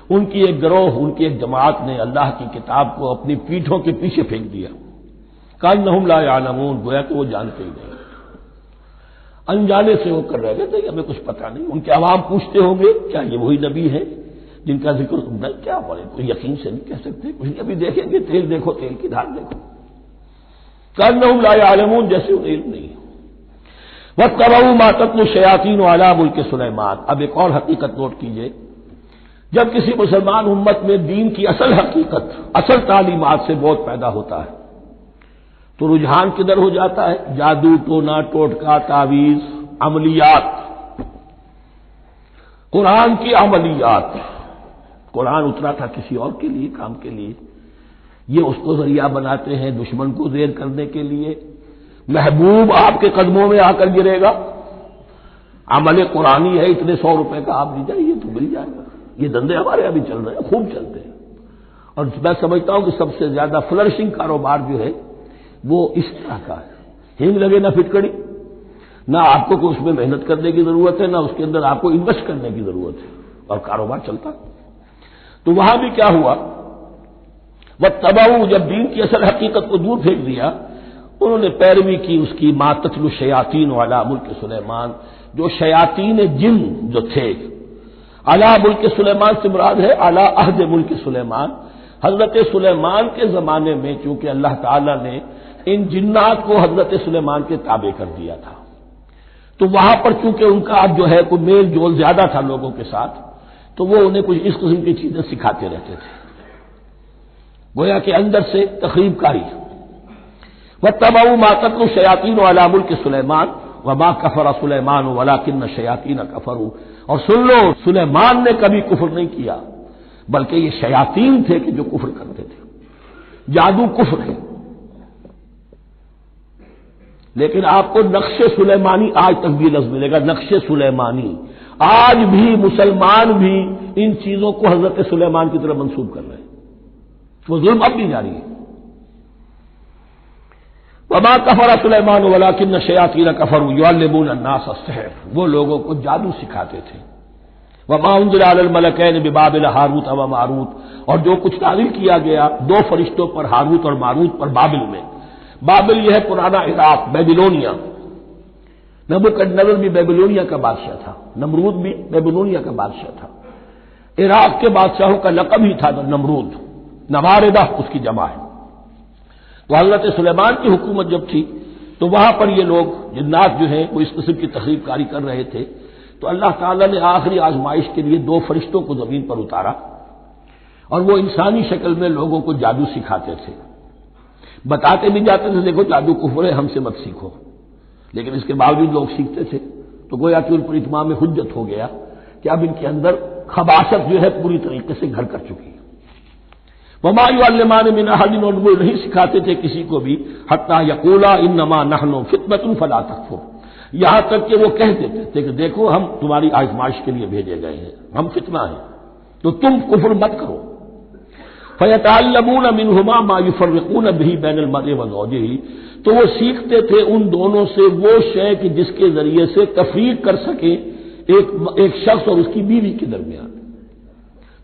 ان کی ایک گروہ، ان کی ایک جماعت نے اللہ کی کتاب کو اپنی پیٹھوں کے پیچھے پھینک دیا، کأنہم لا یعلمون، گویا کہ وہ جانتے ہی نہیں، انجانے سے ہو کر رہ گئے تھے، ہمیں کچھ پتہ نہیں۔ ان کے عوام پوچھتے ہوں گے کیا یہ وہی نبی ہے جن کا ذکر نہیں، کیا بولے، کوئی یقین سے نہیں کہہ سکتے، کچھ نہیں، ابھی دیکھیں گے، تیل دیکھو، تیل کی دھار دیکھو، کأنہم لا یعلمون، جیسے انہیں علم نہیں۔ واتبعوا ما تتلو الشیاطین علی ملک سلیمان، اب ایک اور حقیقت نوٹ کیجئے، جب کسی مسلمان امت میں دین کی اصل حقیقت، اصل تعلیمات سے بہت پیدا ہوتا ہے تو رجحان کدھر ہو جاتا ہے؟ جادو، ٹونا، ٹوٹکا، تعویذ، عملیات، قرآن کی عملیات۔ قرآن اترا تھا کسی اور کے لیے، کام کے لیے، یہ اس کو ذریعہ بناتے ہیں دشمن کو زیر کرنے کے لیے۔ محبوب آپ کے قدموں میں آ کر گرے گا، عمل قرآنی ہے، اتنے 100 روپے کا آپ دیجیے تو مل جائے گا۔ یہ دندے ہمارے ابھی چل رہے ہیں، خوب چلتے ہیں، اور میں سمجھتا ہوں کہ سب سے زیادہ فلرشنگ کاروبار جو ہے وہ اس طرح کا ہے۔ ہینگ لگے نہ فٹکڑی، نہ آپ کو کوئی اس میں محنت کرنے کی ضرورت ہے، نہ اس کے اندر آپ کو انویسٹ کرنے کی ضرورت ہے، اور کاروبار چلتا۔ تو وہاں بھی کیا ہوا، واتبعوا، جب دین کی اصل حقیقت کو دور پھینک دیا، انہوں نے پیروی کی اس کی ما تتلو الشیاطین علی ملک سلیمان، جو شیاطین جن جو تھے، علی ملک سلیمان سے مراد ہے علی عہد ملک سلیمان، حضرت سلیمان کے زمانے میں چونکہ اللہ تعالی نے ان جنات کو حضرت سلیمان کے تابع کر دیا تھا، تو وہاں پر چونکہ ان کا اب جو ہے کوئی میل جول زیادہ تھا لوگوں کے ساتھ، تو وہ انہیں کچھ اس قسم کی چیزیں سکھاتے رہتے تھے، گویا کہ اندر سے تخریب کاری۔ واتبعوا ما تتلو الشیاطین علی ملک سلیمان وما کفر سلیمان ولکن الشیاطین کفروا، اور سن لو، سلیمان نے کبھی کفر نہیں کیا، بلکہ یہ شیاطین تھے کہ جو کفر کرتے تھے۔ جادو کفر ہے، لیکن آپ کو نقش سلیمانی آج تک بھی لفظ ملے گا، نقش سلیمانی۔ آج بھی مسلمان بھی ان چیزوں کو حضرت سلیمان کی طرف منسوب کر رہے ہیں، وہ ظلم اب بھی جاری ہے۔ وما کفر سلیمان ولکن الشیاطین کفروا یعلمون الناس السحر، وہ لوگوں کو جادو سکھاتے تھے۔ وما انزل علی الملکین ببابل ہاروت و ماروت، اور جو کچھ نازل کیا گیا 2 فرشتوں پر، ہاروت اور ماروت پر، بابل میں۔ بابل یہ ہے پرانا عراق، بیبلونیا۔ نبوکدنضر بھی بیبلونیا کا بادشاہ تھا، نمرود بھی بیبلونیا کا بادشاہ تھا۔ عراق کے بادشاہوں کا لقب ہی تھا نمرود، نواردہ اس کی جمع ہے۔ تو حضرت سلیمان کی حکومت جب تھی تو وہاں پر یہ لوگ جنات جو ہیں وہ اس قسم کی تخریب کاری کر رہے تھے، تو اللہ تعالیٰ نے آخری آزمائش کے لیے 2 فرشتوں کو زمین پر اتارا، اور وہ انسانی شکل میں لوگوں کو جادو سکھاتے تھے، بتاتے بھی جاتے تھے دیکھو جادو کفر ہے، ہم سے مت سیکھو، لیکن اس کے باوجود لوگ سیکھتے تھے، تو گویا کہ ان پر اتمام حجت ہو گیا کہ اب ان کے اندر خباثت جو ہے پوری طریقے سے گھر کر چکی ہے۔ وما یعلمان من احد، اور وہ نہیں سکھاتے تھے کسی کو بھی، حتی یقولا انما نحن فتنۃ فلا تکفر، یہاں تک کہ وہ کہہ دیتے تھے کہ دیکھو ہم تمہاری آزمائش کے لیے بھیجے گئے ہیں، ہم فتنہ ہیں، تو تم کفر مت کرو۔ فیتعلمون منہما ما یفرقون به بین المرء وزوجہ، تو وہ سیکھتے تھے ان دونوں سے وہ شے کہ جس کے ذریعے سے تفریق کر سکے ایک شخص اور اس کی بیوی کے درمیان،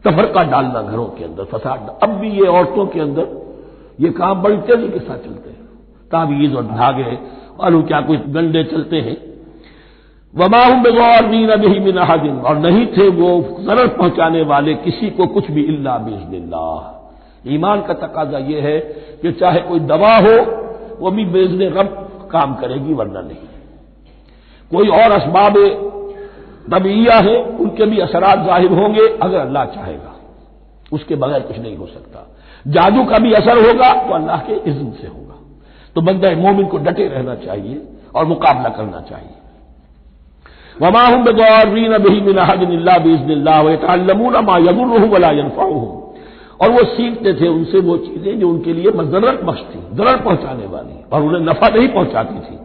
تفرقہ ڈالنا گھروں کے اندر، فساد۔ اب بھی یہ عورتوں کے اندر یہ کام بڑی تیزی کے ساتھ چلتے ہیں، تعویذ اور دھاگے اور کیا کوئی گنڈے چلتے ہیں۔ وما هم بضارین به من احد، اور نہیں تھے وہ ضرر پہنچانے والے کسی کو کچھ بھی الا باذن اللہ۔ ایمان کا تقاضا یہ ہے کہ چاہے کوئی دوا ہو وہ بھی باذن رب کام کرے گی، ورنہ نہیں۔ کوئی اور اسباب طبیعیہ ہے، ان کے بھی اثرات ظاہر ہوں گے اگر اللہ چاہے گا، اس کے بغیر کچھ نہیں ہو سکتا۔ جادو کا بھی اثر ہوگا تو اللہ کے اذن سے ہوگا، تو بندہ مومن کو ڈٹے رہنا چاہیے اور مقابلہ کرنا چاہیے۔ وما هم بضارین به من احد الا باذن اللہ ويتعلمون ما يضرهم ولا ينفعهم، اور وہ سیکھتے تھے ان سے وہ چیزیں جو ان کے لیے مضرت بخش تھی، ضرر پہنچانے والی، اور انہیں نفع نہیں پہنچاتی تھی۔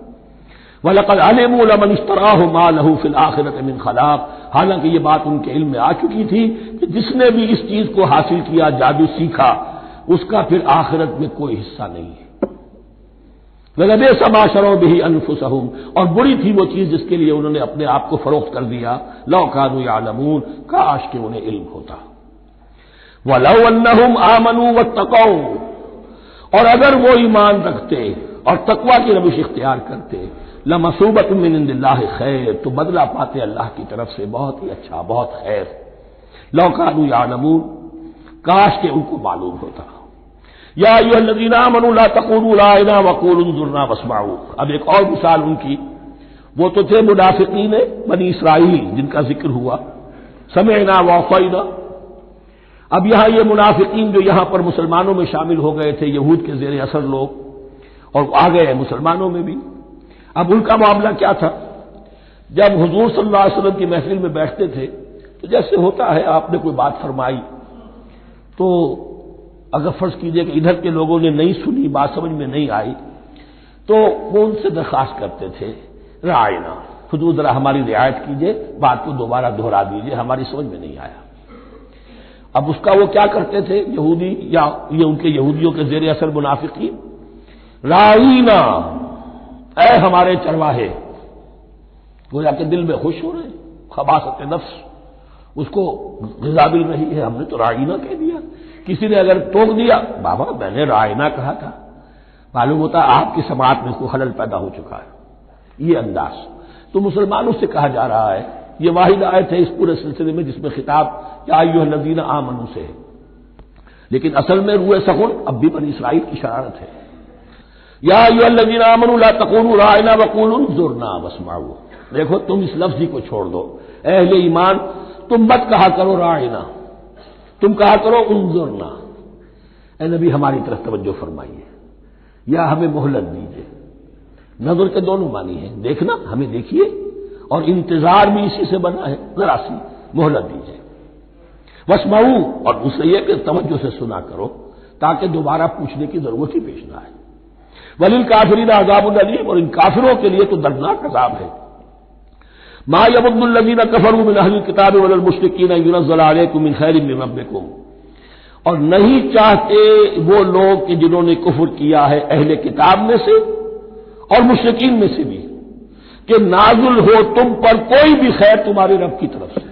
وَلَقَدْ عَلِمُوا لَمَنِ اشْتَرَاهُ مَا لَهُ فِي الْآخِرَةِ مِنْ خَلَاقٍ، حالانکہ یہ بات ان کے علم میں آ چکی تھی کہ جس نے بھی اس چیز کو حاصل کیا، جادو سیکھا، اس کا پھر آخرت میں کوئی حصہ نہیں ہے۔ وَلَبِئْسَ مَا شَرَوْا بِهِ أَنفُسَهُمْ، اور بری تھی وہ چیز جس کے لیے انہوں نے اپنے آپ کو فروخت کر دیا، لَوْ كَانُوا يَعْلَمُونَ، کاش کہ انہیں علم ہوتا۔ وَلَوْ أَنَّهُمْ آمَنُوا وَاتَّقَوْا، اور اگر وہ ایمان رکھتے اور تقوی کی روش اختیار کرتے، لَمَثُوبَةٌ مِّنْ عِندِ اللَّهِ خَيْرٌ، تو بدلہ پاتے اللہ کی طرف سے بہت ہی اچھا، بہت خیر۔ لَوْ كَانُوا يَعْلَمُونَ، کاش کہ ان کو معلوم ہوتا۔ یا ایھا الذین آمنوا لا تقولوا راعنا وقولوا انظرنا واسمعوا، اب ایک اور مثال ان کی، وہ تو تھے منافقین بنی اسرائیل جن کا ذکر ہوا، سمعنا وعصینا۔ اب یہاں یہ منافقین جو یہاں پر مسلمانوں میں شامل ہو گئے تھے، یہود کے زیر اثر لوگ، اور آ گئے مسلمانوں میں بھی، اب ان کا معاملہ کیا تھا؟ جب حضور صلی اللہ علیہ وسلم کی محفل میں بیٹھتے تھے تو جیسے ہوتا ہے، آپ نے کوئی بات فرمائی تو اگر فرض کیجئے کہ ادھر کے لوگوں نے نہیں سنی، بات سمجھ میں نہیں آئی، تو وہ ان سے درخواست کرتے تھے رعاینا، حضور ذرا ہماری رعایت کیجئے، بات کو دوبارہ دہرا دیجئے، ہماری سمجھ میں نہیں آیا۔ اب اس کا وہ کیا کرتے تھے یہودی، یا یہ ان کے یہودیوں کے زیر اثر منافقین، رعاینا، اے ہمارے چرواہے، گویا کہ دل میں خوش ہو رہے، خباثت نفس اس کو غذا مل رہی ہے، ہم نے تو رعاینا کہہ دیا۔ کسی نے اگر ٹوک دیا، بابا میں نے رعاینا کہا تھا، معلوم ہوتا ہے آپ کی سماعت میں کوئی خلل پیدا ہو چکا ہے، یہ انداز۔ تو مسلمانوں سے کہا جا رہا ہے، یہ واحد آیت ہے اس پورے سلسلے میں جس میں خطاب یا ایھا الذین آمنوا سے ہے، لیکن اصل میں روئے سخن اب بھی بنی اسرائیل کی شرارت ہے۔ یا ایھا الذین آمنوا لا تقولوا راعنا وقولوا انظرنا واسمعوا، دیکھو تم اس لفظ کو چھوڑ دو، اے اہل ایمان تم مت کہا کرو راعنا، تم کہا کرو انظرنا، اے نبی ہماری طرف توجہ فرمائیے، یا ہمیں مہلت دیجیے۔ نظر کے دونوں معنی ہیں، دیکھنا ہمیں دیکھیے، اور انتظار بھی اسی سے بنا ہے، ذرا سی مہلت دیجیے۔ واسمعوا، اور دوسرے یہ کہ توجہ سے سنا کرو تاکہ دوبارہ پوچھنے کی ضرورت ہی پیش نہ آئے۔ وللکافرین عذاب الیم، اور ان کافروں کے لیے تو دردناک عذاب ہے۔ ما یود الذین کفروا من اہل الکتاب ولا المشرکین ان ینزل علیکم من خیر من ربکم، اور نہیں چاہتے وہ لوگ کہ جنہوں نے کفر کیا ہے اہل کتاب میں سے اور مشرکین میں سے بھی، کہ نازل ہو تم پر کوئی بھی خیر تمہارے رب کی طرف سے۔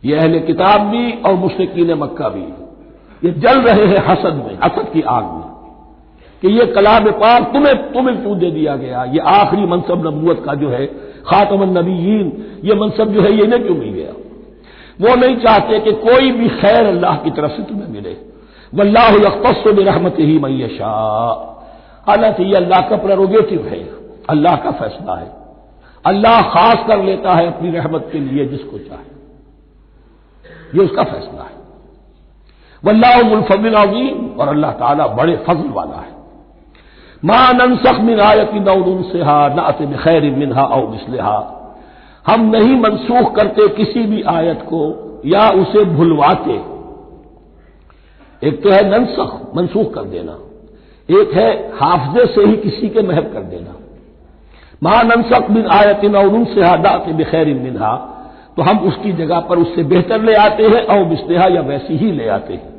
یہ اہل کتاب بھی اور مشرکین مکہ بھی یہ جل رہے ہیں حسد میں، حسد کی آگ میں، کہ یہ کلام پاک تمہیں کیوں دے دیا گیا، یہ آخری منصب نبوت کا جو ہے خاتم النبیین، یہ منصب جو ہے یہ انہیں کیوں مل گیا؟ وہ نہیں چاہتے کہ کوئی بھی خیر اللہ کی طرف سے تمہیں ملے۔ واللہ یختص برحمتہ من یشاء، حالانکہ یہ اللہ کا پریروگیٹو ہے، اللہ کا فیصلہ ہے، اللہ خاص کر لیتا ہے اپنی رحمت کے لیے جس کو چاہے، یہ اس کا فیصلہ ہے۔ واللہ ذو الفضل العظیم، اور اللہ تعالیٰ بڑے فضل والا ہے۔ ما ننسخ من آیۃ او ننسها نأت بخیر منها او مثلها، ہم نہیں منسوخ کرتے کسی بھی آیت کو یا اسے بھلواتے۔ ایک تو ہے ننسخ، منسوخ کر دینا، ایک ہے حافظے سے ہی کسی کے محو کر دینا۔ ما ننسخ من آیۃ او ننسها نأت بخیر منها، تو ہم اس کی جگہ پر اس سے بہتر لے آتے ہیں، او مثلها یا ویسی ہی لے آتے ہیں۔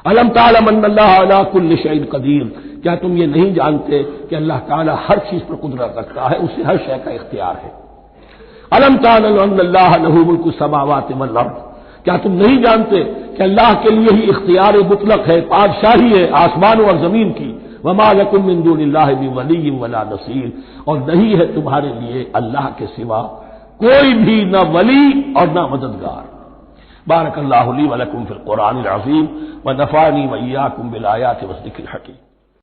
الم تعلم ان اللہ علی کل شیء قدیر، کیا تم یہ نہیں جانتے کہ اللہ تعالیٰ ہر چیز پر قدرت رکھتا ہے، اسے ہر شے کا اختیار ہے۔ الم تعلم ان اللہ لہ ملک السماوات والارض، کیا تم نہیں جانتے کہ اللہ کے لیے ہی اختیار مطلق ہے، بادشاہی ہے آسمانوں اور زمین کی۔ وما لکم من دون اللہ من ولی ولا نصیر، اور نہیں ہے تمہارے لیے اللہ کے سوا کوئی بھی نہ ولی اور نہ مددگار۔ بارک اللہ لی ولکم فی القرآن العظیم ونفعنی وإیاکم بالآیات والذکر الحکیم۔